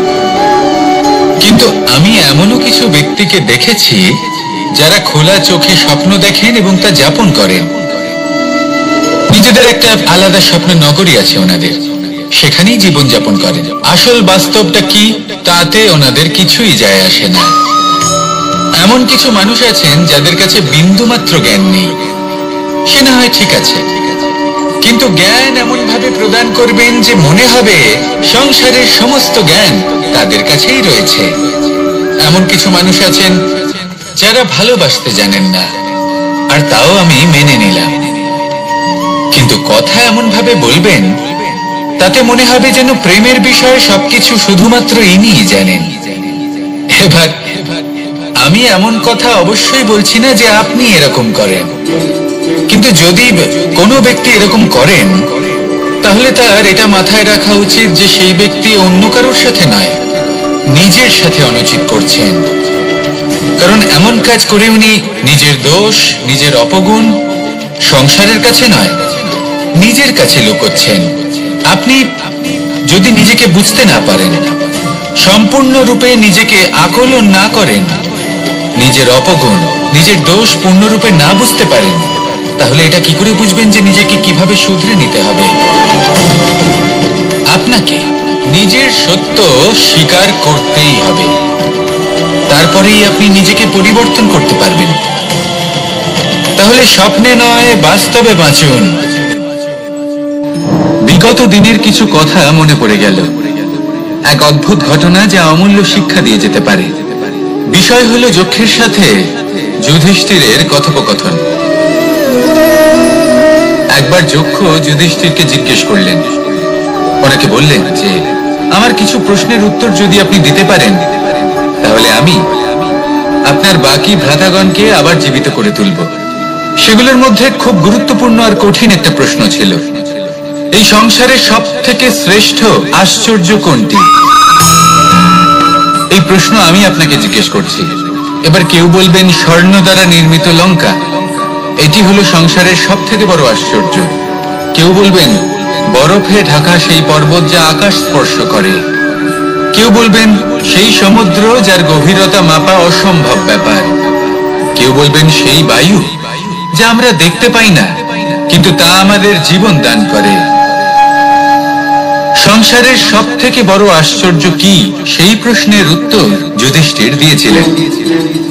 কিন্তু আমি এমনও কিছু ব্যক্তিকে দেখেছি যারা খোলা চোখে স্বপ্ন দেখেন এবং তা যাপন করেন। নিজেদের একটা আলাদা স্বপ্ন নগরী আছে ওনাদের, সেখানেই জীবন যাপন করেন। আসল বাস্তবটা কি তাতে ওনাদের কিছুই যায় আসে না। এমন কিছু মানুষ আছেন যাদের কাছে বিন্দুমাত্র জ্ঞান নেই। সে না হয় ঠিক আছে, কিন্তু জ্ঞান এমন ভাবে প্রদান করবেন যে মনে হবে সংসারের সমস্ত জ্ঞান তাদের কাছেই রয়েছে। এমন কিছু মানুষ আছেন যারা ভালোবাসতে জানেন না, আর তাও আমি মেনে নিলাম। কিন্তু কথা এমন ভাবে বলবেন তাতে মনে হবে যেন প্রেমের বিষয়ে সবকিছু শুধুমাত্র ইনিই জানেন। এবার আমি এমন কথা অবশ্যই বলছি না যে আপনি এরকম করেন, কিন্তু যদি কোনো ব্যক্তি এরকম করেন তাহলে তার এটা মাথায় রাখা উচিত যে সেই ব্যক্তি অন্য কারোর সাথে নয়, নিজের সাথে অনুচিত করছেন। কারণ এমন কাজ করে উনি নিজের দোষ, নিজের অপগুণ সংসারের কাছে নয়, নিজের কাছে লুকোচ্ছেন। আপনি যদি নিজেকে বুঝতে না পারেন, সম্পূর্ণরূপে নিজেকে আকলন না করেন, নিজের অপগুণ, নিজের দোষ পূর্ণরূপে না বুঝতে পারেন, তাহলে এটা কি করে বুঝবেন যে নিজেকে কিভাবে শুধরে নিতে হবে? আপনাকে নিজের সত্য স্বীকার করতেই হবে, তারপরেই আপনি নিজেকে পরিবর্তন করতে পারবেন। তাহলে স্বপ্নে নয়, বাস্তবে বাঁচুন। বিগত দিনের কিছু কথা মনে পড়ে গেল, এক অদ্ভুত ঘটনা যা অমূল্য শিক্ষা দিয়ে যেতে পারে। বিষয় হলো যক্ষের সাথে যুধিষ্ঠিরের কথোপকথন। একবার যক্ষ যুধিষ্ঠিরকে জিজ্ঞেস করলেন, ওনাকে বললেন যে আমার কিছু প্রশ্নের উত্তর যদি আপনি দিতে পারেন তাহলে আমি আপনার বাকি ভ্রাতাগণকে আবার জীবিত করে তুলব। সেগুলোর মধ্যে খুব গুরুত্বপূর্ণ আর কঠিন একটা প্রশ্ন ছিল, এই সংসারে সব থেকে শ্রেষ্ঠ আশ্চর্য কোনটি? এই প্রশ্ন আমি আপনাকে জিজ্ঞেস করছি। এবার কেউ বলবেন স্বর্ণ দ্বারা নির্মিত লঙ্কা, এটি হলো সংসারের সব থেকে বড় আশ্চর্য। কেউ বলবেন বরফে ঢাকা সেই পর্বত যা আকাশ স্পর্শ করে। কেউ বলবেন সেই সমুদ্র যার গভীরতা মাপা অসম্ভব ব্যাপার। কেউ বলবেন সেই বায়ু যা আমরা দেখতে পাই না, কিন্তু তা আমাদের জীবন দান করে। সংসারের সব থেকে বড় আশ্চর্য কি, সেই প্রশ্নের উত্তর যুধিষ্ঠির দিয়েছিলেন,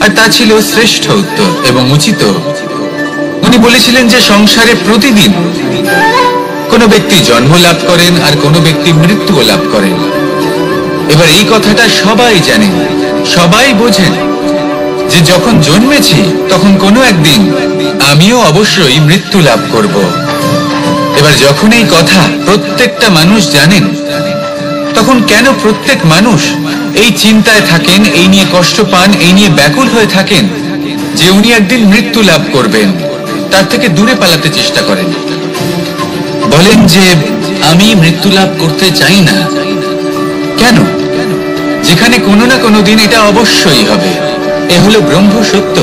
আর তা ছিল শ্রেষ্ঠ উত্তর এবং উচিত। উনি বলেছিলেন যে সংসারে প্রতিদিন কোনো ব্যক্তি জন্ম লাভ করেন আর কোনো ব্যক্তি মৃত্যু লাভ করেন। এবার এই কথাটা সবাই জানেন, সবাই বোঝেন যে যখন জন্মেছি তখন কোনো একদিন আমিও অবশ্যই মৃত্যু লাভ করব। এবার যখন এই কথা প্রত্যেকটা মানুষ জানেন, তখন কেন প্রত্যেক মানুষ এই চিন্তায় থাকেন, এই নিয়ে কষ্ট পান, এই নিয়ে ব্যাকুল হয়ে থাকেন যে উনি একদিন মৃত্যু লাভ করবেন, তার থেকে দূরে পালাতে চেষ্টা করেন? বলেন যে আমি মৃত্যু লাভ করতে চাই না। কেন? যেখানে কোনো না কোনো দিন এটা অবশ্যই হবে। এ হলো ব্রহ্ম সত্য।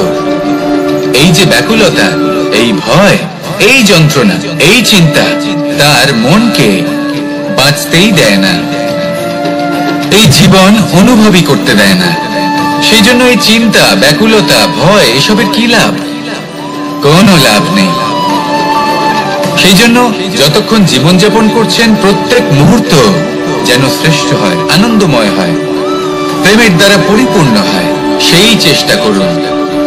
এই যে ব্যাকুলতা, এই ভয়, এই যন্ত্রণা, এই চিন্তা তার মনকে বাঁচতেই দেয় না, এই জীবন অনুভবই করতে দেয় না। সেই জন্য এই চিন্তা, ব্যাকুলতা, ভয় এসবের কি লাভ? কোনো লাভ নেই। সেই জন্য যতক্ষণ জীবনযাপন করছেন প্রত্যেক মুহূর্ত যেন শ্রেষ্ঠ হয়, আনন্দময় হয়, প্রেমের দ্বারা পরিপূর্ণ হয়, সেই চেষ্টা করুন।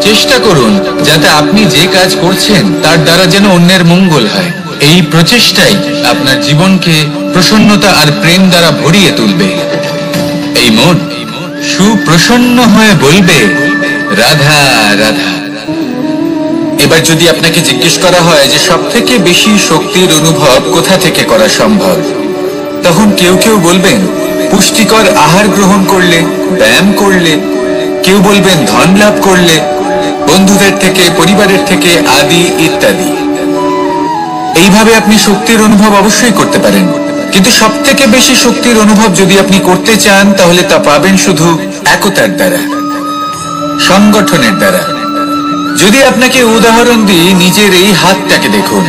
চেষ্টা করুন যাতে আপনি যে কাজ করছেন তার দ্বারা যেন অন্যের মঙ্গল হয়। এই প্রচেষ্টাই আপনার জীবনকে প্রসন্নতা আর প্রেম দ্বারা ভরিয়ে তুলবে। এই মন সুপ্রসন্ন হয়ে বলবে রাধা রাধা। এবার যদি আপনাকে জিজ্ঞেস করা হয় যে সব থেকে বেশি শক্তির অনুভব কোথা থেকে করা সম্ভব, তখন কেউ কেউ বলবেন পুষ্টিকর আহার গ্রহণ করলে, ব্যায়াম করলে। কেউ বলবেন ধন লাভ করলে, বন্ধুদের থেকে, পরিবারের থেকে, আদি ইত্যাদি। এইভাবে আপনি শক্তির অনুভব অবশ্যই করতে পারেন, কিন্তু সব থেকে বেশি শক্তির অনুভব যদি আপনি করতে চান তাহলে তা পাবেন শুধু একতার দ্বারা, সংগঠনের দ্বারা। যদি আপনাকে উদাহরণ দিই, নিজের এই হাতটাকে দেখুন,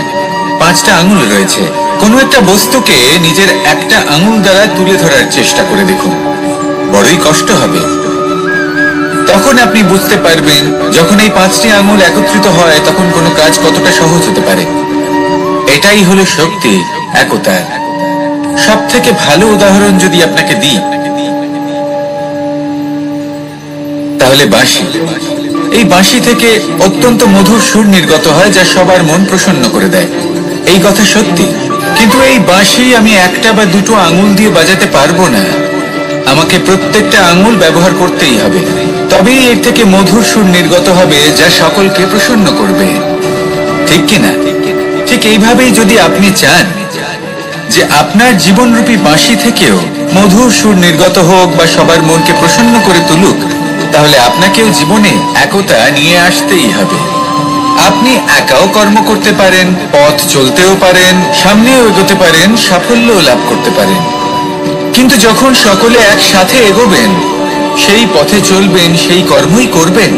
5টা আঙুল রয়েছে। কোনো একটা বস্তুকে নিজের একটা আঙুল দ্বারা তুলে ধরার চেষ্টা করে দেখুন, বড়ই কষ্ট হবে। তখন আপনি বুঝতে পারবেন যখন এই 5টি আঙুল একত্রিত হয় তখন কোনো কাজ কতটা সহজ হতে পারে। এটাই হলো শক্তি, একতার। সব থেকে ভালো উদাহরণ যদি আপনাকে দিই তাহলে বাঁশি। এই বাঁশি থেকে অত্যন্ত মধুর সুর নির্গত হয় যা সবার মন প্রসন্ন করে দেয়। এই কথা সত্যি। কিন্তু এই বাঁশি আমি একটা বা দুটো আঙুল দিয়ে বাজাতে পারবো না, আমাকে প্রত্যেকটা আঙুল ব্যবহার করতেই হবে, তবেই এর থেকে মধুর সুর নির্গত হবে যা সকলকে প্রসন্ন করবে, ঠিক কিনা? ঠিক এইভাবেই যদি আপনি চান যে আপনার জীবনরূপী বাঁশি থেকেও মধুর সুর নির্গত হোক বা সবার মনকে প্রসন্ন করে তুলুক, তাহলে আপনাকেও জীবনে একতা নিয়ে আসতেই হবে। আপনি একাও কর্ম করতে পারেন, পথ চলতেও পারেন, সামনেও এগোতে পারেন, সাফল্যও লাভ করতে পারেন। কিন্তু যখন সকলে একসাথে এগোবেন, সেই পথে চলবেন, সেই কর্মই করবেন,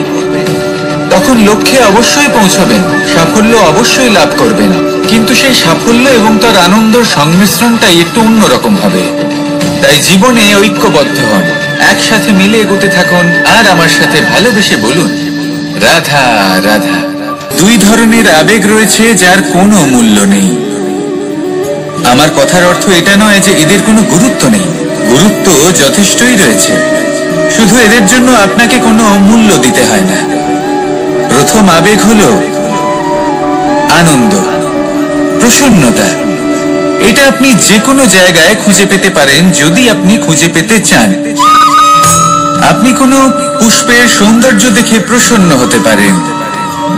তখন লক্ষ্যে অবশ্যই পৌঁছবেন, সাফল্য অবশ্যই লাভ করবেন। কিন্তু সেই সাফল্য এবং তার আনন্দের সংমিশ্রণটাই একটু অন্যরকম হবে। তাই জীবনে ঐক্যবদ্ধ হন, একসাথে মিলে এগোতে থাকুন, আর আমার সাথে ভালোবেসে বলুন, রাধা রাধা। দুই ধরনের আবেগ রয়েছে যার কোনো মূল্য নেই। আমার কথার অর্থ এটা নয় যে এদের কোনো গুরুত্ব নেই, গুরুত্ব যথেষ্টই রয়েছে, শুধু এদের জন্য আপনাকে কোনো মূল্য দিতে হয় না। প্রথম আবেগ হলো আনন্দ, প্রসন্নতা। এটা আপনি যে কোনো জায়গায় খুঁজে পেতে পারেন যদি আপনি খুঁজে পেতে চান। আপনি কোনো পুষ্পের সৌন্দর্য দেখে প্রসন্ন হতে পারেন,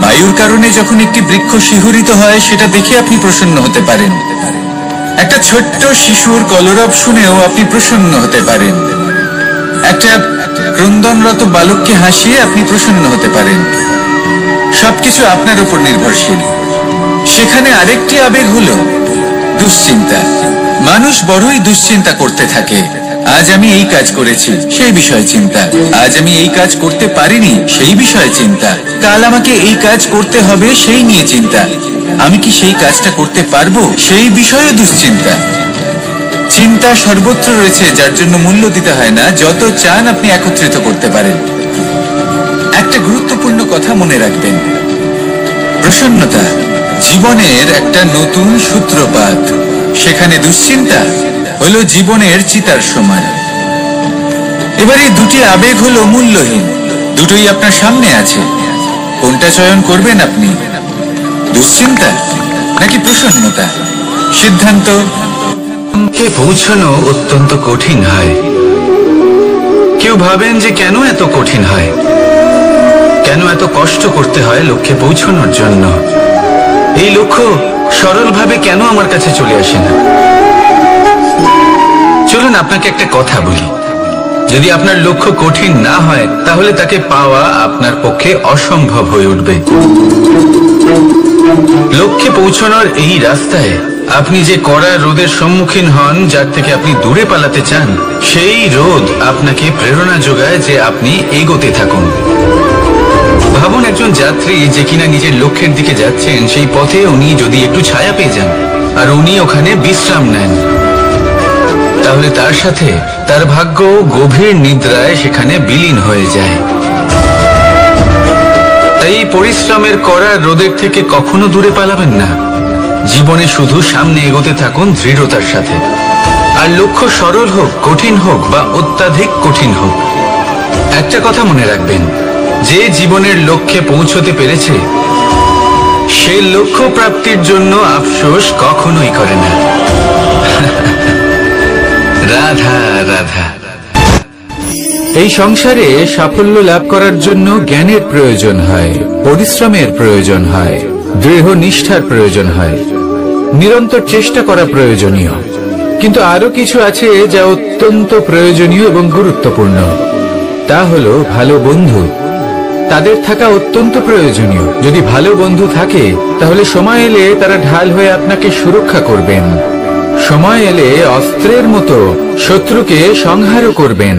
বায়ুর কারণে যখন একটি বৃক্ষ শিহরিত হয় সেটা দেখে আপনি প্রসন্ন হতে পারেন, একটা ছোট্ট শিশুর কলরব শুনেও আপনি প্রসন্ন হতে পারেন, একটা ক্রন্দনরত বালককে হাসিয়ে আপনি প্রসন্ন হতে পারেন। সবকিছু আপনার উপর নির্ভরশীল। সেখানে আরেকটি আবেগ হলো দুশ্চিন্তা। মানুষ বড়ই দুশ্চিন্তা করতে থাকে। আজ আমি এই কাজ করেছি, সেই বিষয়ে চিন্তা। আজ আমি এই কাজ করতে পারিনি, সেই বিষয়ে চিন্তা। কাল আমাকে এই কাজ করতে হবে, সেই নিয়ে চিন্তা। আমি কি সেই কাজটা করতে পারবো, সেই বিষয়ে দুশ্চিন্তা। চিন্তা সর্বত্র রয়েছে, যার জন্য মূল্য দিতে হয় না। যত চান আপনি একত্রিত করতে পারেন। একটা গুরুত্বপূর্ণ কথা মনে রাখবেন, প্রসন্নতা জীবনের একটা নতুন সূত্রপাত। সেখানে দুশ্চিন্তা হলো জীবনের চিতার সমান। এবার এই দুটি আবেগ হলো মূল্যহীন, দুটোই আপনার সামনে আছে। কোনটা চয়ন করবেন আপনি, দুশ্চিন্তা নাকি প্রসন্নতা? সিদ্ধান্ত। কে পৌঁছানো অত্যন্ত কঠিন হয়। কেউ ভাবেন যে কেন এত কঠিন হয়, কেন এত কষ্ট করতে হয় লক্ষ্যে পৌঁছানোর জন্য। এই লক্ষ্য সরলভাবে কেন আমার কাছে চলে আসে না? চলুন আপনাকে একটা কথা বলি, যদি আপনার লক্ষ্য কঠিন না হয় তাহলে তাকে পাওয়া আপনার পক্ষে অসম্ভব হয়ে উঠবে। লক্ষ্যে পৌঁছানোর এই রাস্তায় আপনি যে কড়া রোদের সম্মুখীন হন, যার থেকে আপনি দূরে পালাতে চান, সেই রোদ আপনাকে প্রেরণা যোগায় যে আপনি এগোতে থাকুন। ভাবুন একজন যাত্রী যে কিনা নিজের লক্ষ্যের দিকে যাচ্ছেন, সেই পথে উনি যদি একটু ছায়া পেয়ে যান আর উনি ওখানে বিশ্রাম নেন, তাহলে তার সাথে তার ভাগ্য গভীর নিদ্রায় সেখানে বিলীন হয়ে যায়। তাই পরিশ্রমের করা রোদের থেকে কখনো দূরে পালাবেন না। জীবনে শুধু সামনে এগোতে থাকুন দৃঢ়তার সাথে। আর লক্ষ্য সরল হোক, কঠিন হোক বা অত্যাধিক কঠিন হোক, একটা কথা মনে রাখবেন, যে জীবনের লক্ষ্যে পৌঁছতে পেরেছে সে লক্ষ্য প্রাপ্তির জন্য আফসোস কখনোই করে না। রাধা রাধা। এই সংসারে সাফল্য লাভ করার জন্য জ্ঞানের প্রয়োজন হয়, পরিশ্রমের প্রয়োজন হয়, দৃঢ় নিষ্ঠার প্রয়োজন হয়, নিরন্তর চেষ্টা করা প্রয়োজনীয়। কিন্তু আরো কিছু আছে যা অত্যন্ত প্রয়োজনীয় এবং গুরুত্বপূর্ণ। তা হলো ভালো বন্ধু। তাদের থাকা অত্যন্ত প্রয়োজনীয়। যদি ভালো বন্ধু থাকে তাহলে সময় এলে তারা ঢাল হয়ে আপনাকে সুরক্ষা করবেন। সময় এলে অস্ত্রের মতো শত্রুকে সংহারও করবেন।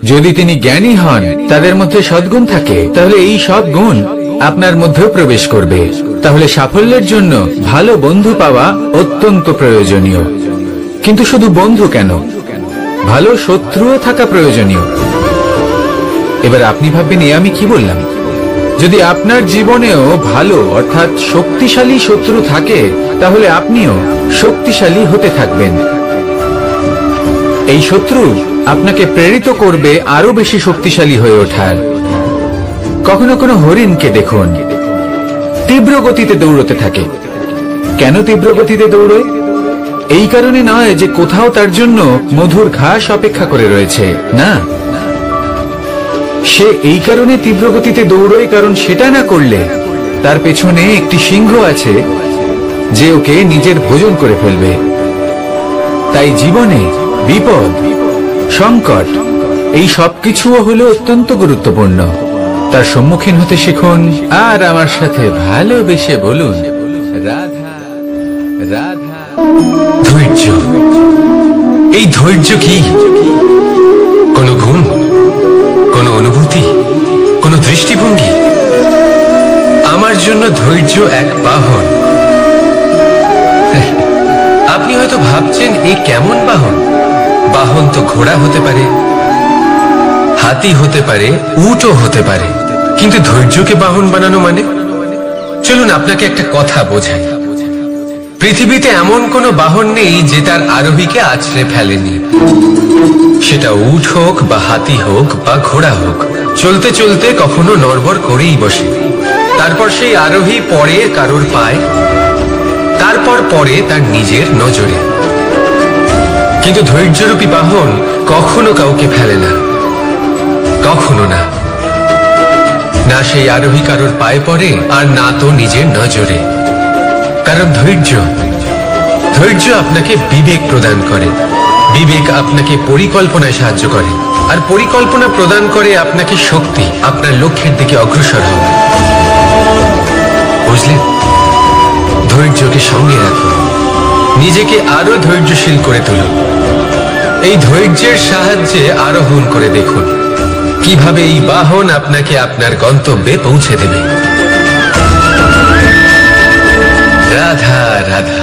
যদি তিনি জ্ঞানী হন, তাদের মধ্যে সদ্গুণ থাকে, তাহলে এই সব গুণ আপনার মধ্যেও প্রবেশ করবে। তাহলে সাফল্যের জন্য ভালো বন্ধু পাওয়া অত্যন্ত প্রয়োজনীয়। কিন্তু শুধু বন্ধু কেন, ভালো শত্রুও থাকা প্রয়োজনীয়। এবার আপনি ভাববেন, আমি কি বললাম? যদি আপনার জীবনেও ভালো অর্থাৎ শক্তিশালী শত্রু থাকে, তাহলে আপনিও শক্তিশালী হতে থাকবেন। এই শত্রু আপনাকে প্রেরিত করবে আরো বেশি শক্তিশালী হয়ে ওঠার। কখনো কোনো হরিণকে দেখুন, তীব্র গতিতে দৌড়তে থাকে। কেন তীব্র গতিতে দৌড়ে? এই কারণে নয় যে কোথাও তার জন্য মধুর ঘাস অপেক্ষা করে রয়েছে, না, সে এই কারণে তীব্র গতিতে দৌড়য় কারণ সেটা না করলে তার পেছনে একটি সিংহ আছে যে ওকে নিজের ভোজন করে ফেলবে। তাই জীবনে বিপদ, সংকট, এই সবকিছুও হলো অত্যন্ত গুরুত্বপূর্ণ। তার সম্মুখীন হতে শিখুন আর আমার সাথে ভালোবেসে বলুন, রাধা রাধা। ধৈর্য, এই ধৈর্য কি কোনো গুণ, কোনো অনুভূতি, কোনো দৃষ্টিভঙ্গি? আমার জন্য ধৈর্য এক বাহন। আপনি হয়তো ভাবছেন এই কেমন বাহন? বাহন তো ঘোড়া হতে পারে, হাতি হতে পারে, উটও হতে পারে, কিন্তু ধৈর্যকে বাহন বানানো মানে? চলুন আপনাকে একটা কথা বোঝাই। পৃথিবীতে এমন কোনো বাহন নেই যে তার আরোহীকে আছড়ে ফেলেনি। সেটা উট হোক বা হাতি হোক বা ঘোড়া হোক, চলতে চলতে কখনো নড়বড় করেই বসে। তারপর সেই আরোহী পড়ে কারোর পায়, তারপর পড়ে তার নিজের নজরে। কিন্তু ধৈর্যরূপী বাহন কখনো কাউকে ফেলে না, কখনো না। না সেই আরোহী কারোর পায়ে পড়ে আর না তো নিজের নজরে। কারণ ধৈর্য আপনাকে বিবেক প্রদান করে, বিবেক আপনাকে পরিকল্পনায় সাহায্য করে, আর পরিকল্পনা প্রদান করে আপনাকে শক্তি আপনার লক্ষ্যের দিকে অগ্রসর হওয়া। বুঝলেন? ধৈর্যকে সঙ্গে রাখুন, নিজেকে আরো ধৈর্যশীল করে তুলুন। এই ধৈর্যের সাহায্যে আরোহণ করে দেখুন কিভাবে এই বাহন আপনাকে আপনার গন্তব্যে পৌঁছে দেবে। রাধা রাধা।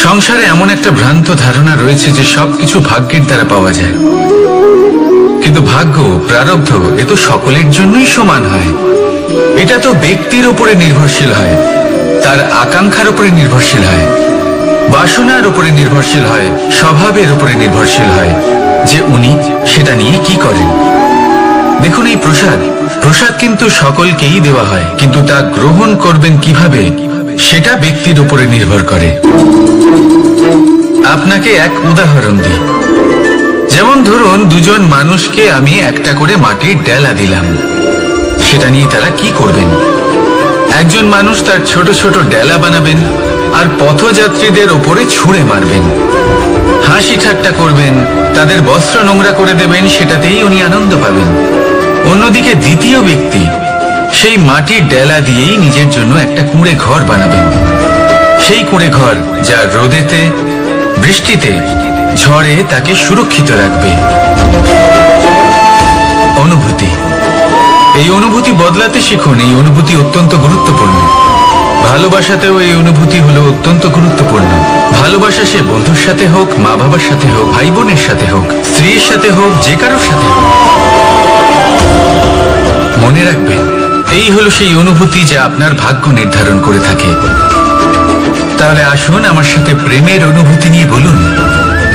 সংসারে এমন একটা ভ্রান্ত ধারণা রয়েছে যে সবকিছু ভাগ্যের দ্বারা পাওয়া যায়, কিন্তু ভাগ্য, প্রারব্ধ এ তো সকলের জন্যই সমান হয়। এটা তো ব্যক্তির উপরে নির্ভরশীল হয়, তার আকাঙ্ক্ষার উপরে নির্ভরশীল হয়, বাসনার উপরে নির্ভরশীল হয়, স্বভাবের উপরে নির্ভরশীল হয় যে উনি সেটা নিয়ে কি করেন। দেখুন, এই প্রসাদ কিন্তু সকলকেই দেওয়া হয়, কিন্তু তা গ্রহণ করবেন কিভাবে সেটা ব্যক্তির উপরে নির্ভর করে। আপনাকে এক উদাহরণ দিই। যেমন ধরুন, দুজন মানুষকে আমি একটা করে মাটির ডেলা দিলাম, সেটা নিয়ে তারা কি করবেন? একজন মানুষ তার ছোট ছোট ডেলা বানাবেন আর পথযাত্রীদের ওপরে ছুঁড়ে মারবেন, হাসি ঠাট্টা করবেন, তাদের বস্ত্র নোংরা করে দেবেন, সেটাতেই উনি আনন্দ পাবেন। অন্যদিকে দ্বিতীয় ব্যক্তি সেই মাটির ডেলা দিয়েই নিজের জন্য একটা কুঁড়ে ঘর বানাবেন। সেই কুঁড়ে ঘর যা রোদেতে, বৃষ্টিতে, ঝড়ে তাকে সুরক্ষিত রাখবে। অনুভূতি, এই অনুভূতি বদলাতে শিখুন। এই অনুভূতি অত্যন্ত গুরুত্বপূর্ণ। ভালোবাসাতেও এই অনুভূতি হলো অত্যন্ত গুরুত্বপূর্ণ। ভালোবাসা সে বন্ধুর সাথে হোক, মা বাবার সাথে হোক, ভাই বোনের সাথে হোক, স্ত্রীর সাথে হোক, যে কারোর সাথে হোক। মনে রাখবেন, এই হলো সেই অনুভূতি যা আপনার ভাগ্য নির্ধারণ করে থাকে। তাহলে আসুন আমার সাথে প্রেমের অনুভূতি নিয়ে বলুন,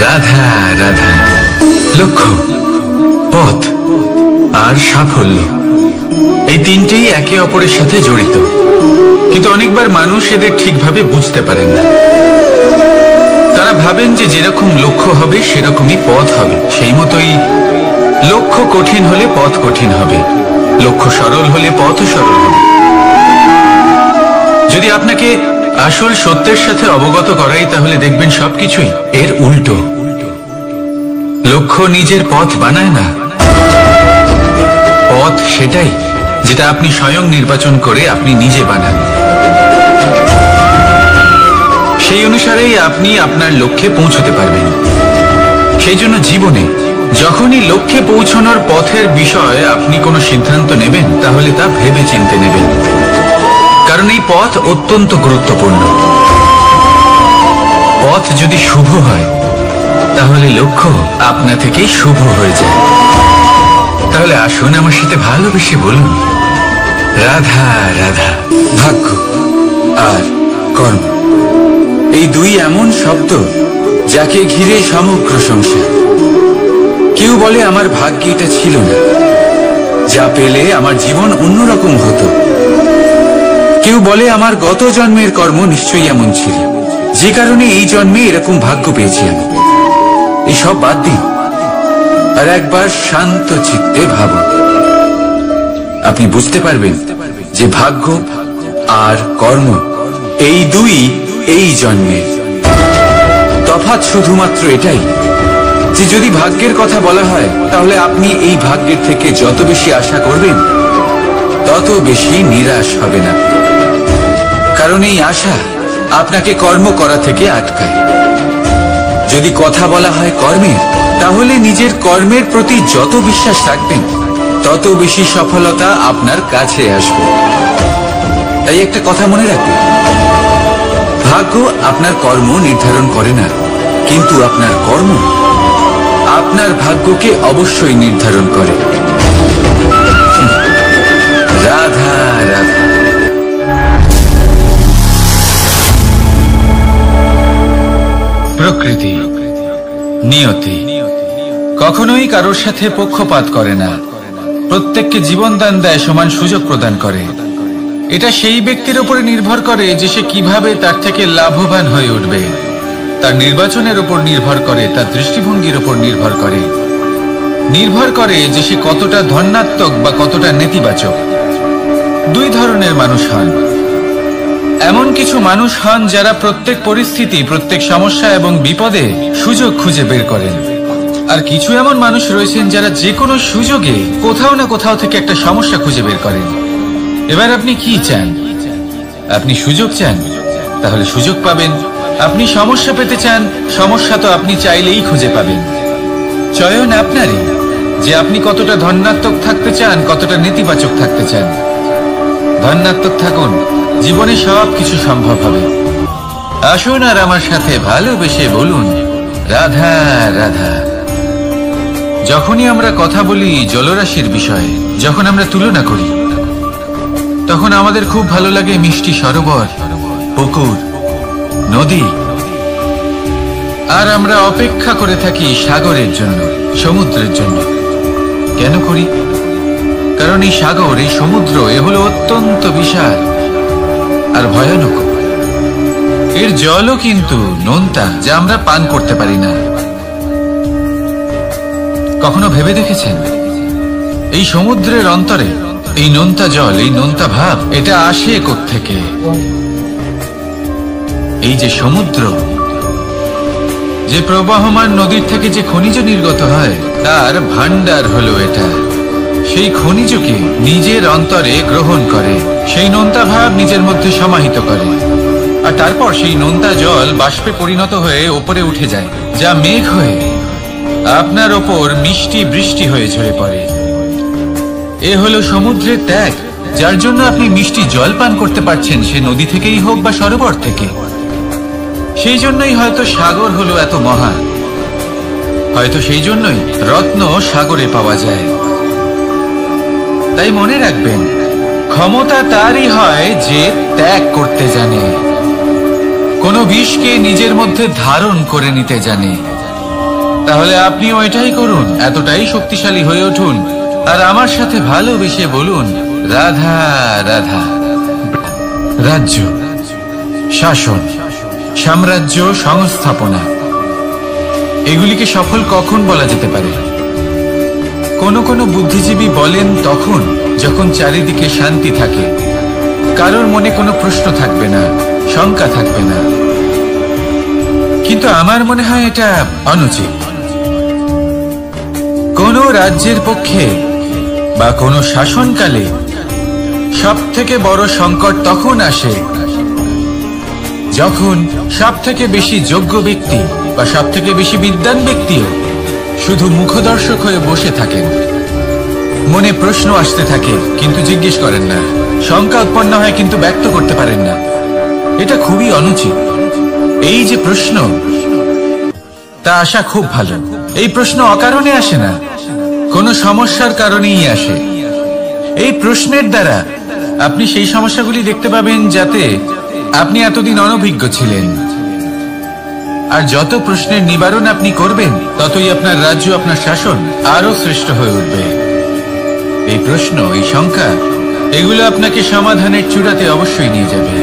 রাধা রাধা। লক্ষ্য, পথ আর সাফল্য, এই তিনটেই একে অপরের সাথে জড়িত, কিন্তু অনেকবার মানুষ এদের ঠিকভাবে বুঝতে পারেন না। তারা ভাবেন যে যেরকম লক্ষ্য হবে সেরকমই পথ হবে, সেই মতোই লক্ষ্য কঠিন হলে পথ কঠিন হবে, লক্ষ্য সরল হলে পথও সরল হবে। যদি আপনাকে আসল সত্যের সাথে অবগত করাই, তাহলে দেখবেন সবকিছুই এর উল্টো। লক্ষ্য নিজের পথ বানায় না, পথ সেটাই যেটা আপনি স্বয়ং নির্বাচন করে আপনি নিজে বানান। সেই অনুসারেই আপনি আপনার লক্ষ্যে পৌঁছতে পারবেন। সেই জন্য জীবনে যখনই লক্ষ্যে পৌঁছানোর পথের বিষয়ে আপনি কোনো সিদ্ধান্ত নেবেন, তাহলে তা ভেবে চিন্তে নেবেন, কারণ এই পথ অত্যন্ত গুরুত্বপূর্ণ। পথ যদি শুভ হয়, তাহলে লক্ষ্য আপনা থেকেই শুভ হয়ে যায়। তাহলে আসুন আমার সাথে ভালোবেসে বলুন, রাধা রাধা। ভাগ্য আর কর্ম, এই দুই এমন শব্দ যাকে ঘিরে সমগ্র সংসার। কেউ বলে আমার ভাগ্যে এটা ছিল না, যা পেলে আমার জীবন অন্যরকম হতো। কেউ বলে আমার গত জন্মের কর্ম নিশ্চয়ই এমন ছিল, যে কারণে এই জন্মে এরকম ভাগ্য পেয়েছি আমি। এই সব বাদ দিন আর একবার শান্ত চিত্তে ভাবুন। আপনি বুঝতে পারবেন যে ভাগ্য আর কর্ম এই দুই এই জন্মের তফাৎ শুধুমাত্র এটাই যে যদি ভাগ্যের কথা বলা হয় তাহলে আপনি এই ভাগ্যের থেকে যত বেশি আশা করবেন তত বেশি নিরাশ হবেন আপনি। কারণ এই আশা আপনাকে কর্ম করা থেকে আটকায়। যদি কথা বলা হয় কর্মের, তাহলে নিজের কর্মের প্রতি যত বিশ্বাস রাখবেন তত বেশি সফলতা আপনার কাছে আসবে। তাই একটা কথা মনে রাখবেন, ভাগ্য আপনার কর্ম নির্ধারণ করে না, কিন্তু আপনার কর্ম আপনার ভাগ্যকে অবশ্যই নির্ধারণ করে। রাধা রাধা। প্রকৃতি, নিয়তি কখনোই কারোর সাথে পক্ষপাত করে না। প্রত্যেককে জীবন দান দেয়, সমান সুযোগ প্রদান করে। এটা সেই ব্যক্তির উপরে নির্ভর করে যে সে কিভাবে তার থেকে লাভবান হয়ে উঠবে। তার নির্বাচনের উপর নির্ভর করে, তার দৃষ্টিভঙ্গির উপর নির্ভর করে যে সে কতটা ধনাত্মক বা কতটা নেতিবাচক। দুই ধরনের মানুষ হন। এমন কিছু মানুষ হন যারা প্রত্যেক পরিস্থিতি, প্রত্যেক সমস্যা এবং বিপদে সুযোগ খুঁজে বের করেন। আর কিছু এমন মানুষ রয়েছেন যারা যে কোনো সুযোগে কোথাও না কোথাও থেকে একটা সমস্যা খুঁজে বের করেন। এবার আপনি কি চান? আপনি সুযোগ চান, তাহলে সুযোগ পাবেন। আপনি সমস্যা পেতে চান, সমস্যা তো আপনি চাইলেই খুঁজে পাবেন। চয়ন আপনারই যে আপনি কতটা ধনাত্মক থাকতে চান, কতটা নেতিবাচক থাকতে চান। ধনাত্মক থাকুন, জীবনে সব কিছু সম্ভব হবে। আসুন আর আমার সাথে ভালোবেসে বলুন রাধা রাধা। যখনই আমরা কথা বলি জলরাশির বিষয়ে, যখন আমরা তুলনা করি, তখন আমাদের খুব ভালো লাগে মিষ্টি সরোবর, পুকুর, নদী। আর আমরা অপেক্ষা করে থাকি সাগরের জন্য, সমুদ্রের জন্য। কেন করি? কারণ এই সাগর, এই সমুদ্র, এ হলো অত্যন্ত বিশাল আর ভয়ানক। এর জলও কিন্তু নোনতা, যা আমরা পান করতে পারি না। কখনো ভেবে দেখেছেন এই সমুদ্রের অন্তরে এই নোনতা জল, এই নোনতা ভাব, এটা আসে কোত্থেকে? এই যে সমুদ্র, যে প্রবাহমান নদীর থেকে যে খনিজ নির্গত হয়, তার ভান্ডার হলো এটা। সেই খনিজকে নিজের অন্তরে গ্রহণ করে, সেই নোনতা ভাব নিজের মধ্যে সমাহিত করে, আর তারপর সেই নোনতা জল বাষ্পে পরিণত হয়ে ওপরে উঠে যায়, যা মেঘ হয়ে আপনার ওপর মিষ্টি বৃষ্টি হয়ে ঝরে পড়ে। এ হলো সমুদ্রের ত্যাগ, যার জন্য আপনি মিষ্টি জল পান করতে পারছেন, সে নদী থেকেই হোক বা সরোবর থেকে। সেই জন্যই হয়তো সাগর হলো এত মহান, হয়তো সেই জন্যই রত্ন সাগরে পাওয়া যায়। তাই মনে রাখবেন, ক্ষমতা তারই হয় যে ত্যাগ করতে জানে, কোনো বিষকে নিজের মধ্যে ধারণ করে নিতে জানে। তাহলে আপনিও এটাই করুন, এতটাই শক্তিশালী হয়ে উঠুন, আর আমার সাথে ভালোবেসে বলুন রাধা রাধা। রাজ্য, শাসন, সাম্রাজ্য, সংস্থাপনা, এগুলিকে সফল কখন বলা যেতে পারে? কোনো বুদ্ধিজীবী বলেন তখন যখন চারিদিকে শান্তি থাকে, কারোর মনে কোনো প্রশ্ন থাকবে না, শঙ্কা থাকবে না। কিন্তু আমার মনে হয় এটা অনুচিত। কোন রাজ্যের পক্ষে বা কোন শাসনকালে সব থেকে বড় সংকট তখন আসে যখন সব থেকে বেশি যোগ্য ব্যক্তি বা সব থেকে বেশি বিদ্বান ব্যক্তিও শুধু মুখদর্শক হয়ে বসে থাকেন। মনে প্রশ্ন আসতে থাকে কিন্তু জিজ্ঞেস করেন না, শঙ্কা উৎপন্ন হয় কিন্তু ব্যক্ত করতে পারেন না। এটা খুবই অনুচিত। এই যে প্রশ্ন, তা আসা খুব ভালো। এই প্রশ্ন অকারণে আসে না, কোনো সমস্যার কারণেই আসে। এই প্রশ্নের দ্বারা আপনি সেই সমস্যাগুলি দেখতে পাবেন যাতে আপনি এতদিন অনভিজ্ঞ ছিলেন। আর যত প্রশ্নের নিবারণ আপনি করবেন, ততই আপনার রাজ্য, আপনার শাসন আরো শ্রেষ্ঠ হয়ে উঠবে। এই প্রশ্ন, এই শঙ্কা, এগুলো আপনাকে সমাধানের চূড়াতে অবশ্যই নিয়ে যাবে।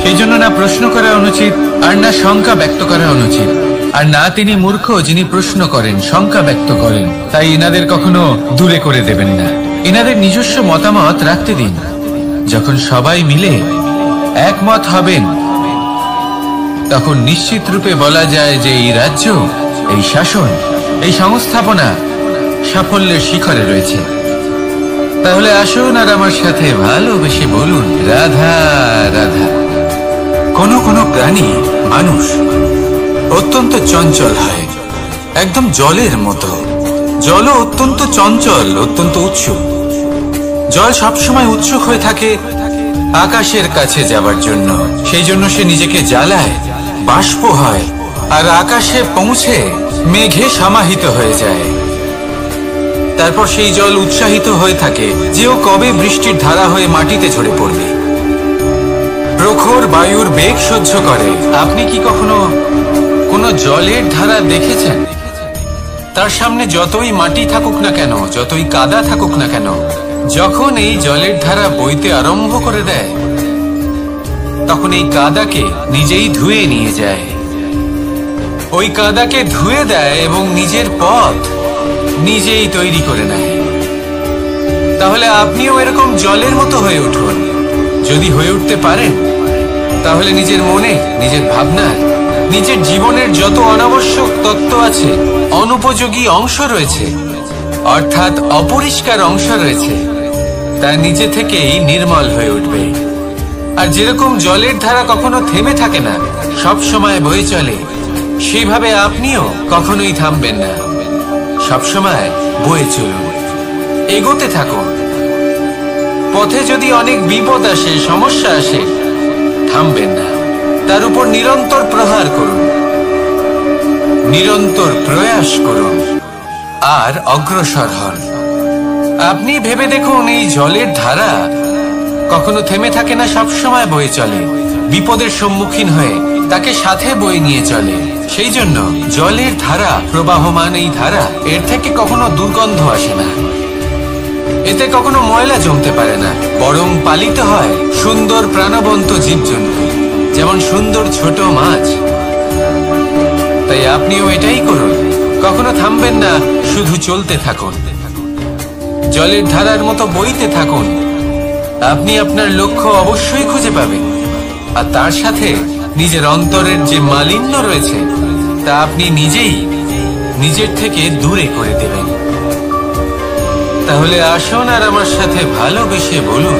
সেই জন্য না প্রশ্ন করা অনুচিত আর না শঙ্কা ব্যক্ত করা অনুচিত। আর না তিনি মূর্খ যিনি প্রশ্ন করেন, শঙ্কা ব্যক্ত করেন। তাই এনাদের কখনো দূরে করে দেবেন না, এনাদের নিজস্ব মতামত রাখতে দিন। যখন সবাই মিলে একমত হবেন তখন নিশ্চিত রূপে বলা যায় যে এই রাজ্য, এই শাসন, এই সংস্থাপনা সাফল্যের শিখরে রয়েছে। তাহলে আসুন আর আমার সাথে ভালোবেসে বলুন, রাধা রাধা। কোনো প্রাণী, মানুষ অত্যন্ত চঞ্চল হয়, একদম জলের মতো। জলও অত্যন্ত চঞ্চল, অত্যন্ত উৎসুক। জল সবসময় উৎসুক হয়ে থাকে আকাশের কাছে যাবার জন্য। সেই জন্য সে নিজেকে জ্বালায়, বাষ্প হয়, আর আকাশে পৌঁছে মেঘে সমাহিত হয়ে যায়। তারপর সেই জল উৎসাহিত হয়ে থাকে যে ও কবে বৃষ্টির ধারা হয়ে মাটিতে ঝরে পড়বে। প্রখর বায়ুর বেগ সহ্য করে। আপনি কি কখনো কোনো জলের ধারা দেখেছেন? তার সামনে যতই মাটি থাকুক না কেন, যতই কাদা থাকুক না কেন, যখন এই জলের ধারা বইতে আরম্ভ করে দেয় তখন এই কাদাকে নিজেই ধুয়ে নিয়ে যায়। ওই কাদাকে ধুয়ে দেয় এবং নিজের পথ নিজেই তৈরি করে নেয়। তাহলে আপনিও এরকম জলের মতো হয়ে উঠুন। যদি হয়ে উঠতে পারেন তাহলে নিজের মনে, নিজের ভাবনার, নিজের জীবনের যত অনাবশ্যক তত্ত্ব আছে, অনুপযোগী অংশ রয়েছে, অর্থাৎ অপরিষ্কার অংশ রয়েছে, তা নিজে থেকেই নির্মল হয়ে উঠবে। আর যেরকম জলের ধারা কখনো থেমে থাকে না, সব সময় বয়ে চলে, সেইভাবে আপনিও কখনোই থামবেন না। সবসময় বয়ে চলুন, এগোতে থাকুন। পথে যদি অনেক বিপদ আসে, সমস্যা আসে, থামবেন না, তার উপর নিরন্তর প্রহার করুন, নিরন্তর প্রয়াস করুন আর অগ্রসর হন। আপনি ভেবে দেখুন, এই জলের ধারা কখনো থেমে থাকে না, সবসময় বয়ে চলে, বিপদের সম্মুখীন হয়ে তাকে সাথে বয়ে নিয়ে চলে। সেই জন্য জলের ধারা, প্রবাহমান এই ধারা, এর থেকে কখনো দুর্গন্ধ আসে না, এতে কখনো ময়লা জমতে পারে না, বরং পালিত হয় সুন্দর প্রাণবন্ত জীবজন্তু, যেমন সুন্দর ছোট মাছ। তাই আপনিও এটাই করুন, কখনো থামবেন না, শুধু চলতে থাকুন, জলের ধারার মতো বইতে থাকুন। আপনি আপনার লক্ষ্য অবশ্যই খুঁজে পাবেন, আর তার সাথে নিজের অন্তরের যে মালিন্য রয়েছে তা আপনি নিজেই নিজের থেকে দূরে করে দেবেন। তাহলে আসুন আর আমার সাথে ভালোবেসে বলুন,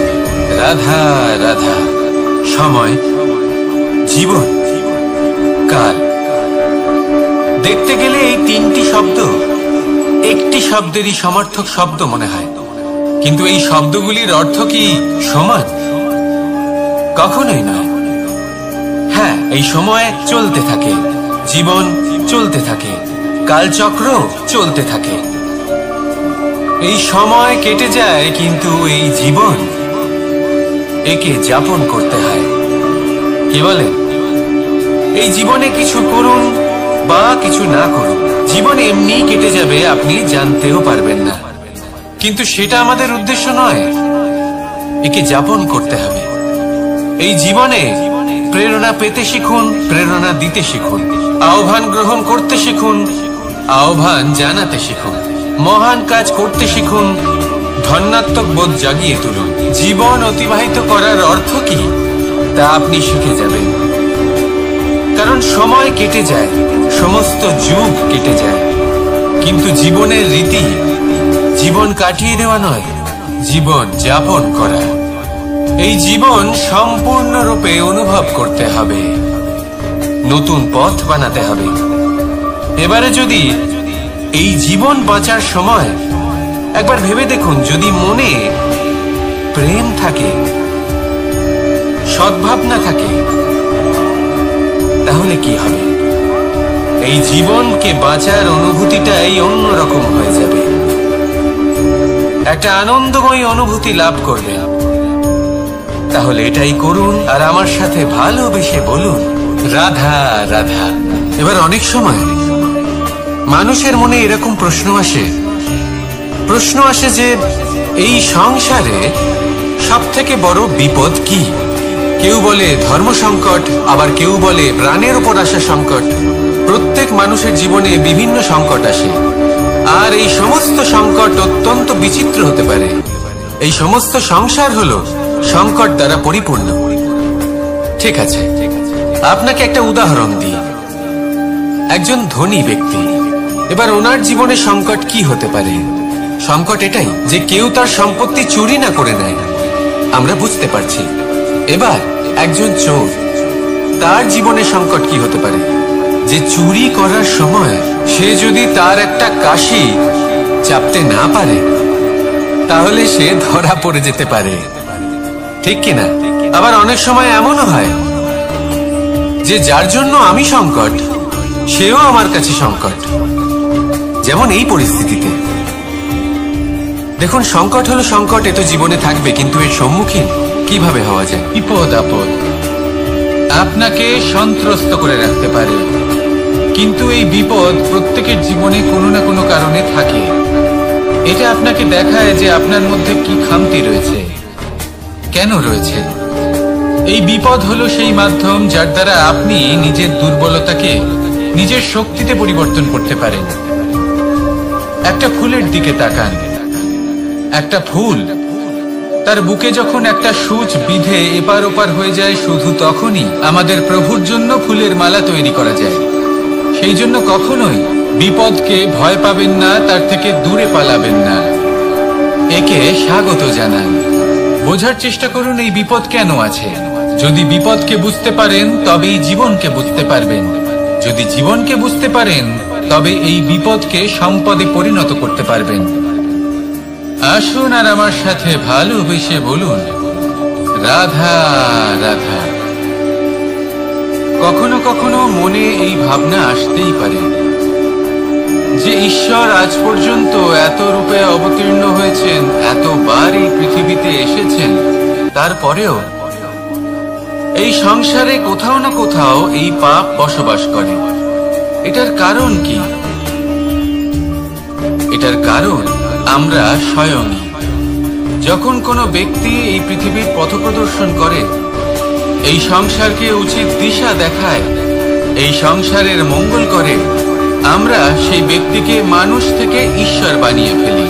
রাধা রাধা। সময়, জীবন, কাল। দেখতে গেলে এই তিনটি শব্দ একটি শব্দেরই সমার্থক শব্দ মনে হয়, কিন্তু এই শব্দগুলির অর্থ কি সমান? কখনোই নয়। হ্যাঁ, এই সময় চলতে থাকে, জীবন চলতে থাকে, কালচক্র চলতে থাকে। এই সময় কেটে যায়, কিন্তু এই জীবন, একে যাপন করতে হয়। কি বলেন? এই জীবনে কিছু করুন বা কিছু না করুন, জীবন এমনি কেটে যাবে, আপনি জানতেও পারবেন না। কিন্তু সেটা আমাদের উদ্দেশ্য নয়, একে যাপন করতে হবে। এই জীবনে প্রেরণা পেতে শিখুন, প্রেরণা দিতে শিখুন, আহ্বান গ্রহণ করতে শিখুন, আহ্বান জানাতে শিখুন, মহান কাজ করতে শিখুন, ধন্যাত্মক বোধ জাগিয়ে তুলুন। জীবন অতিবাহিত করার অর্থ কি তা আপনি শিখে যাবেন। কারণ সময় কেটে যায়, সমস্ত যুগ কেটে যায়, কিন্তু জীবনের রীতি জীবন কাটিয়ে দেওয়া নয়, জীবন যাপন করা। এই জীবন সম্পূর্ণরূপে অনুভব করতে হবে, নতুন পথ বানাতে হবে। এবারে যদি এই জীবন বাঁচার সময় একবার ভেবে দেখুন, যদি মনে প্রেম থাকে, সদ্ভাবনা থাকে, তাহলে কি হবে? এই জীবনকে বাঁচার অনুভূতিটাই অন্যরকম হয়ে যাবে, একটা আনন্দময় অনুভূতি লাভ করবেন। তাহলে এটাই করুন আর আমার সাথে ভালোবেসে বলুন, রাধা রাধা। এবার অনেক সময় মানুষের মনে এরকম প্রশ্ন আসে যে এই সংসারে সব থেকে বড় বিপদ কি? কেউ বলে ধর্ম সংকট, আবার কেউ বলে প্রাণের উপর আসা সংকট। প্রত্যেক মানুষের জীবনে বিভিন্ন সংকট আসে, আর এই সমস্ত সংকট অত্যন্ত বিচিত্র হতে পারে। এই সমস্ত সংসার হলো সংকট দ্বারা পরিপূর্ণ। ঠিক আছে, আপনাকে একটা উদাহরণ দিই। একজন ধনী ব্যক্তি, এবার ওনার জীবনে সংকট কি হতে পারে? সংকট এটাই যে কেউ তার সম্পত্তি চুরি না করে নেয়, আমরা বুঝতে পারছি। এবার একজন চোর, তার জীবনে সংকট কি হতে পারে? যে চুরি করার সময় সে যদি তার একটা কাশি চাপতে না পারে, তাহলে সে ধরা পড়ে যেতে পারে, ঠিক কিনা? আবার অনেক সময় এমনও হয় যে যার জন্য আমি সংকট, সেও আমার কাছে সংকট। যেমন এই পরিস্থিতিতে দেখুন, সংকট হলো সংকট, এ তো জীবনে থাকবে, কিন্তু এর সম্মুখীন কিভাবে হওয়া যায়? বিপদ আপদ আপনাকে সন্ত্রস্ত করে রাখতে পারে, কিন্তু এই বিপদ প্রত্যেকের জীবনে কোনো না কোনো কারণে থাকে। এটা আপনাকে দেখায় যে আপনার মধ্যে কি খামতি রয়েছে, কেন রয়েছে। এই বিপদ হলো সেই মাধ্যম যার দ্বারা আপনি নিজের দুর্বলতাকে নিজের শক্তিতে পরিবর্তন করতে পারেন। একটা ফুলের দিকে তাকান। একটা ফুল, তার বুকে যখন একটা সূচ বিঁধে এপার ওপার হয়ে যায়, শুধু তখনই আমাদের প্রভুর জন্য ফুলের মালা তৈরি করা যায়। সেই জন্য কখনোই বিপদকে ভয় পাবেন না, তার থেকে দূরে পালাবেন না, একে স্বাগত জানান। বোঝার চেষ্টা করুন এই বিপদ কেন আছে। যদি বিপদকে বুঝতে পারেন তবেই জীবনকে বুঝতে পারবেন। যদি জীবনকে বুঝতে পারেন তবে এই বিপদকে সম্পদে পরিণত করতে পারবেন। আসুন আর আমার সাথে ভালোবেসে বলুন, রাধা রাধা। কখনো কখনো মনে এই ভাবনা আসতেই পারে যে ঈশ্বর আজ পর্যন্ত এত রূপে অবতীর্ণ হয়েছেন, এতবার এই পৃথিবীতে এসেছেন, তারপরেও এই সংসারে কোথাও না কোথাও এই পাপ বসবাস করে। এটার কারণ কি? এটার কারণ আমরা স্বয়ংই। যখন কোনো ব্যক্তি এই পৃথিবীর পথপ্রদর্শন করে, এই সংসারকে উচিত দিশা দেখায়, এই সংসারের মঙ্গল করে, আমরা সেই ব্যক্তিকে মানুষ থেকে ঈশ্বর বানিয়ে ফেলি।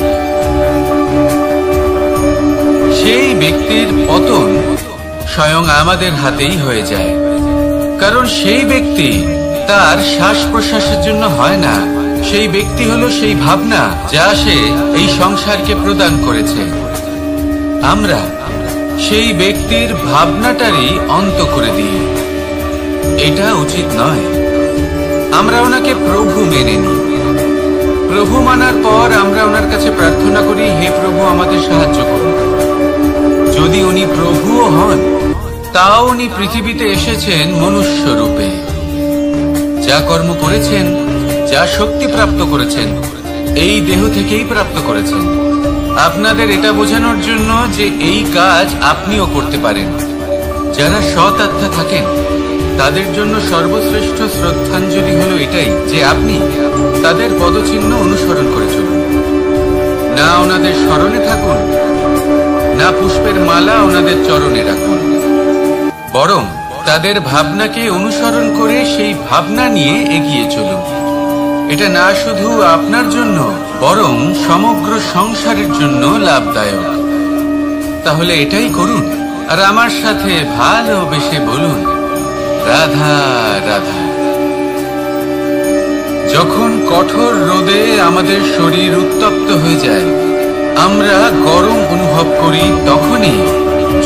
সেই ব্যক্তির পতন স্বয়ং আমাদের হাতেই হয়ে যায়, কারণ সেই ব্যক্তি তার শ্বাস প্রশ্বাসের জন্য হয় না। সেই ব্যক্তি হলো সেই ভাবনা যা সে এই সংসারকে প্রদান করেছে। আমরা সেই ব্যক্তির ভাবনাটারই অন্ত করে দিই। এটা উচিত নয়। আমরা ওনাকে প্রভু মেনে নিই। প্রভু মানার পর আমরা ওনার কাছে প্রার্থনা করি, হে প্রভু আমাদের সাহায্য করুন। যদি উনি প্রভুও হন, তাও উনি পৃথিবীতে এসেছেন মনুষ্য রূপে। যা কর্ম করেছেন, যা শক্তি প্রাপ্ত করেছেন, এই দেহ থেকেই প্রাপ্ত করেছেন। আপনাদের এটা বোঝানোর জন্য যে এই কাজ আপনিও করতে পারেন। যারা সৎ আত্মা থাকেন, তাদের জন্য সর্বশ্রেষ্ঠ শ্রদ্ধাঞ্জলি হলো এটাই যে আপনি তাদের পদচিহ্ন অনুসরণ করে চলুন। না ওনাদের স্মরণে থাকুন, না পুষ্পের মালা ওনাদের চরণে রাখুন, বরং তাদের ভাবনাকে অনুসরণ করে সেই ভাবনা নিয়ে এগিয়ে চলুন। এটা না শুধু আপনার জন্য, বরং সমগ্র সংসারের জন্য লাভদায়ক। তাহলে এটাই করুন আর আমার সাথে ভালোবেসে বলুন, রাধা রাধা। যখন কঠোর রোদে আমাদের শরীর উত্তপ্ত হয়ে যায়, আমরা গরম অনুভব করি, তখনই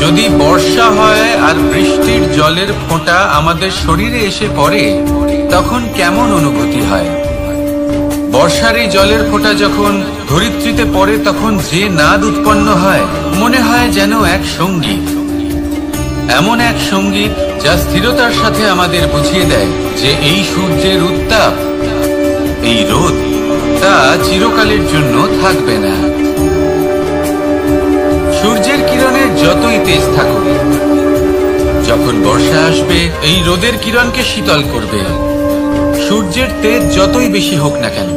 যদি বর্ষা হয় আর বৃষ্টির জলের ফোঁটা আমাদের শরীরে এসে পড়ে, তখন কেমন অনুভূতি হয়? বর্ষার এই জলের ফোঁটা যখন ধরিত্রীতে পড়ে, তখন যে নাদ উৎপন্ন হয়, মনে হয় যেন এক সঙ্গীত। এমন এক সঙ্গীত যা স্থিরতার সাথে আমাদের বুঝিয়ে দেয় যে এই সূর্যের উত্তাপ, এই রোদ, তা চিরকালের জন্য থাকবে না। সূর্যের কিরণের যতই তেজ থাকুক, যখন বর্ষা আসবে এই রোদের কিরণকে শীতল করবে। সূর্যের তেজ যতই বেশি হোক না কেন,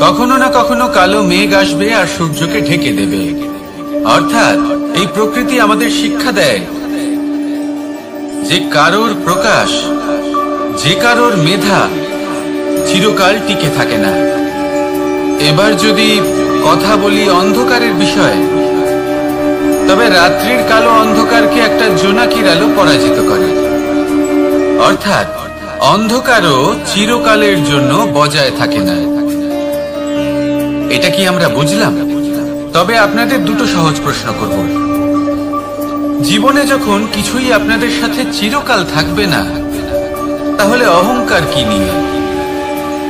কখনো না কখনো কালো মেঘ আসবে আর সূর্যকে ঢেকে দেবে। অর্থাৎ এই প্রকৃতি আমাদের শিক্ষা দেয় যে কারোর প্রকাশ, যে কারোর মেধা চিরকাল টিকে থাকে না। এবার যদি কথা বলি অন্ধকারের বিষয়ে, তবে রাত্রির কালো অন্ধকারকে একটা জোনাকির আলো পরাজিত করে। অর্থাৎ অন্ধকারও চিরকালের জন্য বজায় থাকে না। এটা কি আমরা বুঝলাম? তবে আপনাদের দুটো সহজ প্রশ্ন করব। জীবনে যখন কিছুই আপনাদের সাথে চিরকাল থাকবে না, তাহলে অহংকার কি নিয়ে?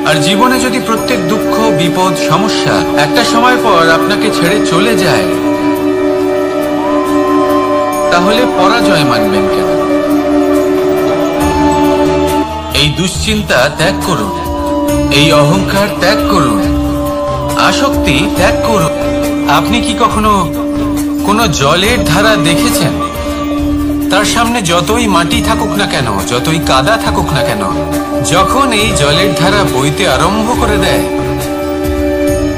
আর জীবনে যদি প্রত্যেক দুঃখ, বিপদ, সমস্যা একটা সময় পর আপনাকে ছেড়ে চলে যায়, তাহলে পরাজয় মানবেন কেন? এই দুশ্চিন্তা ত্যাগ করুন, এই অহংকার ত্যাগ করুন, আসক্তি ত্যাগ করুন। আপনি কি কখনো কোনো জলের ধারা দেখেছেন? তার সামনে যতই মাটি থাকুক না কেন, যতই কাদা থাকুক না কেন, যখন এই জলের ধারা বইতে আরম্ভ করে দেয়,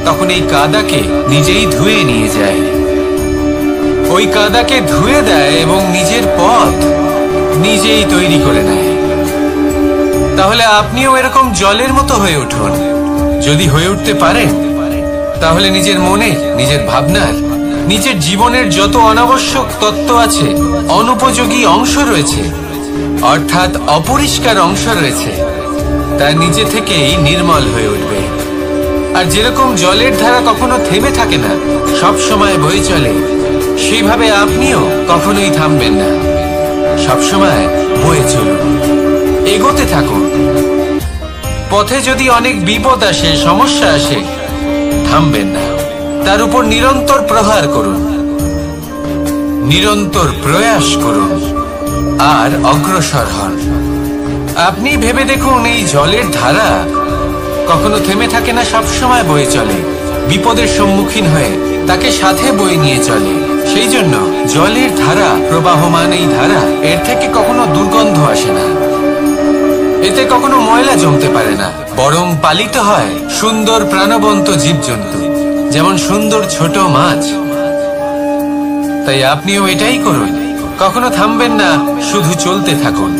তখন এই কাদাকে নিজেই ধুয়ে নিয়ে যায়। ওই কাদাকে ধুয়ে দেয় এবং নিজের পথ নিজেই তৈরি করে নেয়। তাহলে আপনিও এরকম জলের মতো হয়ে উঠুন। যদি হয়ে উঠতে পারেন, তাহলে নিজের মনে, নিজের ভাবনার, নিজের জীবনের যত অনাবশ্যক তত্ত্ব আছে, অনুপযোগী অংশ রয়েছে, অর্থাৎ অপরিষ্কার অংশ রয়েছে, তা নিজে থেকেই নির্মল হয়ে উঠবে। আর যেরকম জলের ধারা কখনো থেমে থাকে না, সব সময় বয়ে চলে, সেইভাবে আপনিও কখনোই থামবেন না। সবসময় বয়ে চলুন, এগোতে থাকুন। পথে যদি অনেক বিপদ আসে, সমস্যা আসে, থামবেন না। তার উপর নিরন্তর প্রহার করুন, নিরন্তর প্রয়াস করুন আর অগ্রসর হন। আপনি ভেবে দেখুন, এই জলের ধারা কখনো থেমে থাকে না, সবসময় বয়ে চলে। বিপদের সম্মুখীন হয়ে তাকে সাথে বয়ে নিয়ে চলে। সেই জন্য জলের ধারা, প্রবাহমান এই ধারা, এর থেকে কখনো দুর্গন্ধ আসে না, এতে কখনো ময়লা জমতে পারে না, বরং পালিত হয় সুন্দর প্রাণবন্ত জীবজন্তু, যেমন সুন্দর ছোট মাছ। তাই আপনিও এটাই করুন, কখনো থামবেন না, শুধু চলতে থাকুন,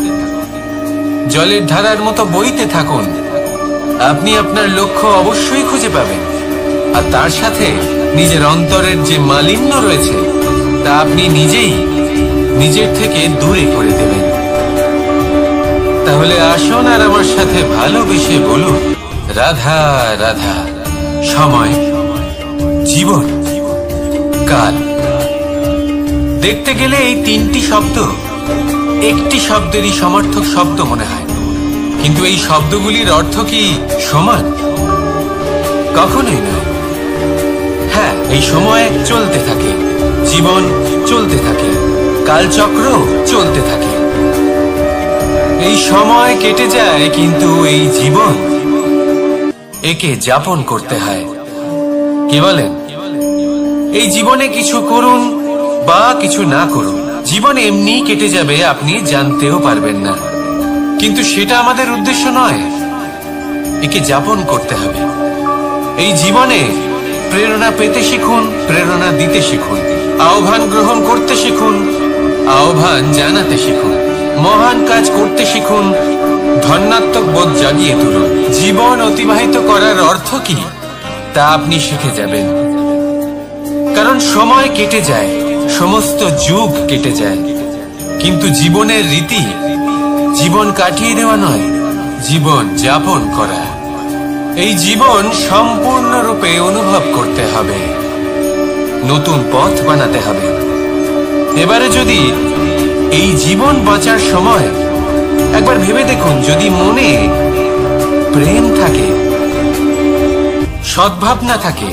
জলের ধারার মতো বইতে থাকুন। আপনি আপনার লক্ষ্য অবশ্যই খুঁজে পাবেন, আর তার সাথে নিজের অন্তরের যে মালিন্য রয়েছে, তা আপনি নিজেই নিজের থেকে দূরে করে দেবেন। তাহলে আসুন আর আমার সাথে ভালোবেসে বলুন, রাধা রাধা। সময়, জীবন, কাল। দেখতে গেলে এই তিনটি শব্দ একটি শব্দেরই সমার্থক শব্দ মনে হয়, কিন্তু এই শব্দগুলির অর্থ কি সমান? কখনোই নয়। হ্যাঁ, এই সময় চলতে থাকে, জীবন চলতে থাকে, কালচক্র চলতে থাকে। এই সময় কেটে যায়, কিন্তু এই জীবন, একে যাপন করতে হয়। কি বলেন? এই জীবনে কিছু করুন বা কিছু না করুন, জীবন এমনি কেটে যাবে, আপনি জানতেও পারবেন না। কিন্তু সেটা আমাদের উদ্দেশ্য নয়, একে যাপন করতে হবে। এই জীবনে প্রেরণা পেতে শিখুন, প্রেরণা দিতে শিখুন, আহ্বান গ্রহণ করতে শিখুন, আহ্বান জানাতে শিখুন, মহান কাজ করতে শিখুন, ধন্যাত্মক বোধ জাগিয়ে তুলুন। জীবন অতিবাহিত করার অর্থ কি, তা আপনি শিখে যাবেন। কারণ সময় কেটে যায়, সমস্ত যুগ কেটে যায়, কিন্তু জীবনের রীতি জীবন কাটিয়ে দেওয়া নয়, জীবন যাপন করা। এই জীবন সম্পূর্ণরূপে অনুভব করতে হবে, নতুন পথ বানাতে হবে। এবারে যদি এই জীবন বাঁচার সময় একবার ভেবে দেখুন, যদি মনে প্রেম থাকে, সদ্ভাবনা থাকে,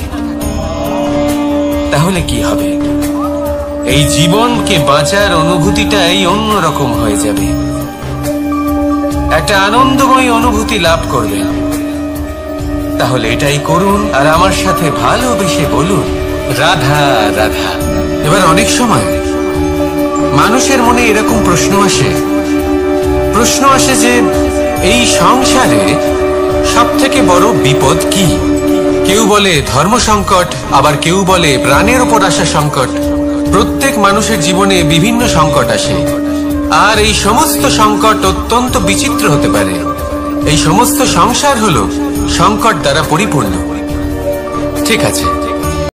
তাহলে কি হবে? এই জীবনকে বাঁচার অনুভূতিটাই অন্যরকম হয়ে যাবে, একটা আনন্দময় অনুভূতি লাভ করবেন। তাহলে এটাই করুন আর আমার সাথে ভালোবেসে বলুন, রাধা রাধা। এবার অনেক সময় মানুষের মনে এরকম প্রশ্ন আসে যে এই সংসারে সব থেকে বড় বিপদ কি? কেউ বলে ধর্ম সংকট, আবার কেউ বলে প্রাণের উপর আসা সংকট। প্রত্যেক মানুষের জীবনে বিভিন্ন সংকট আসে, আর এই সমস্ত সংকট অত্যন্ত বিচিত্র হতে পারে। এই সমস্ত সংসার হলো সংকট দ্বারা পরিপূর্ণ। ঠিক আছে,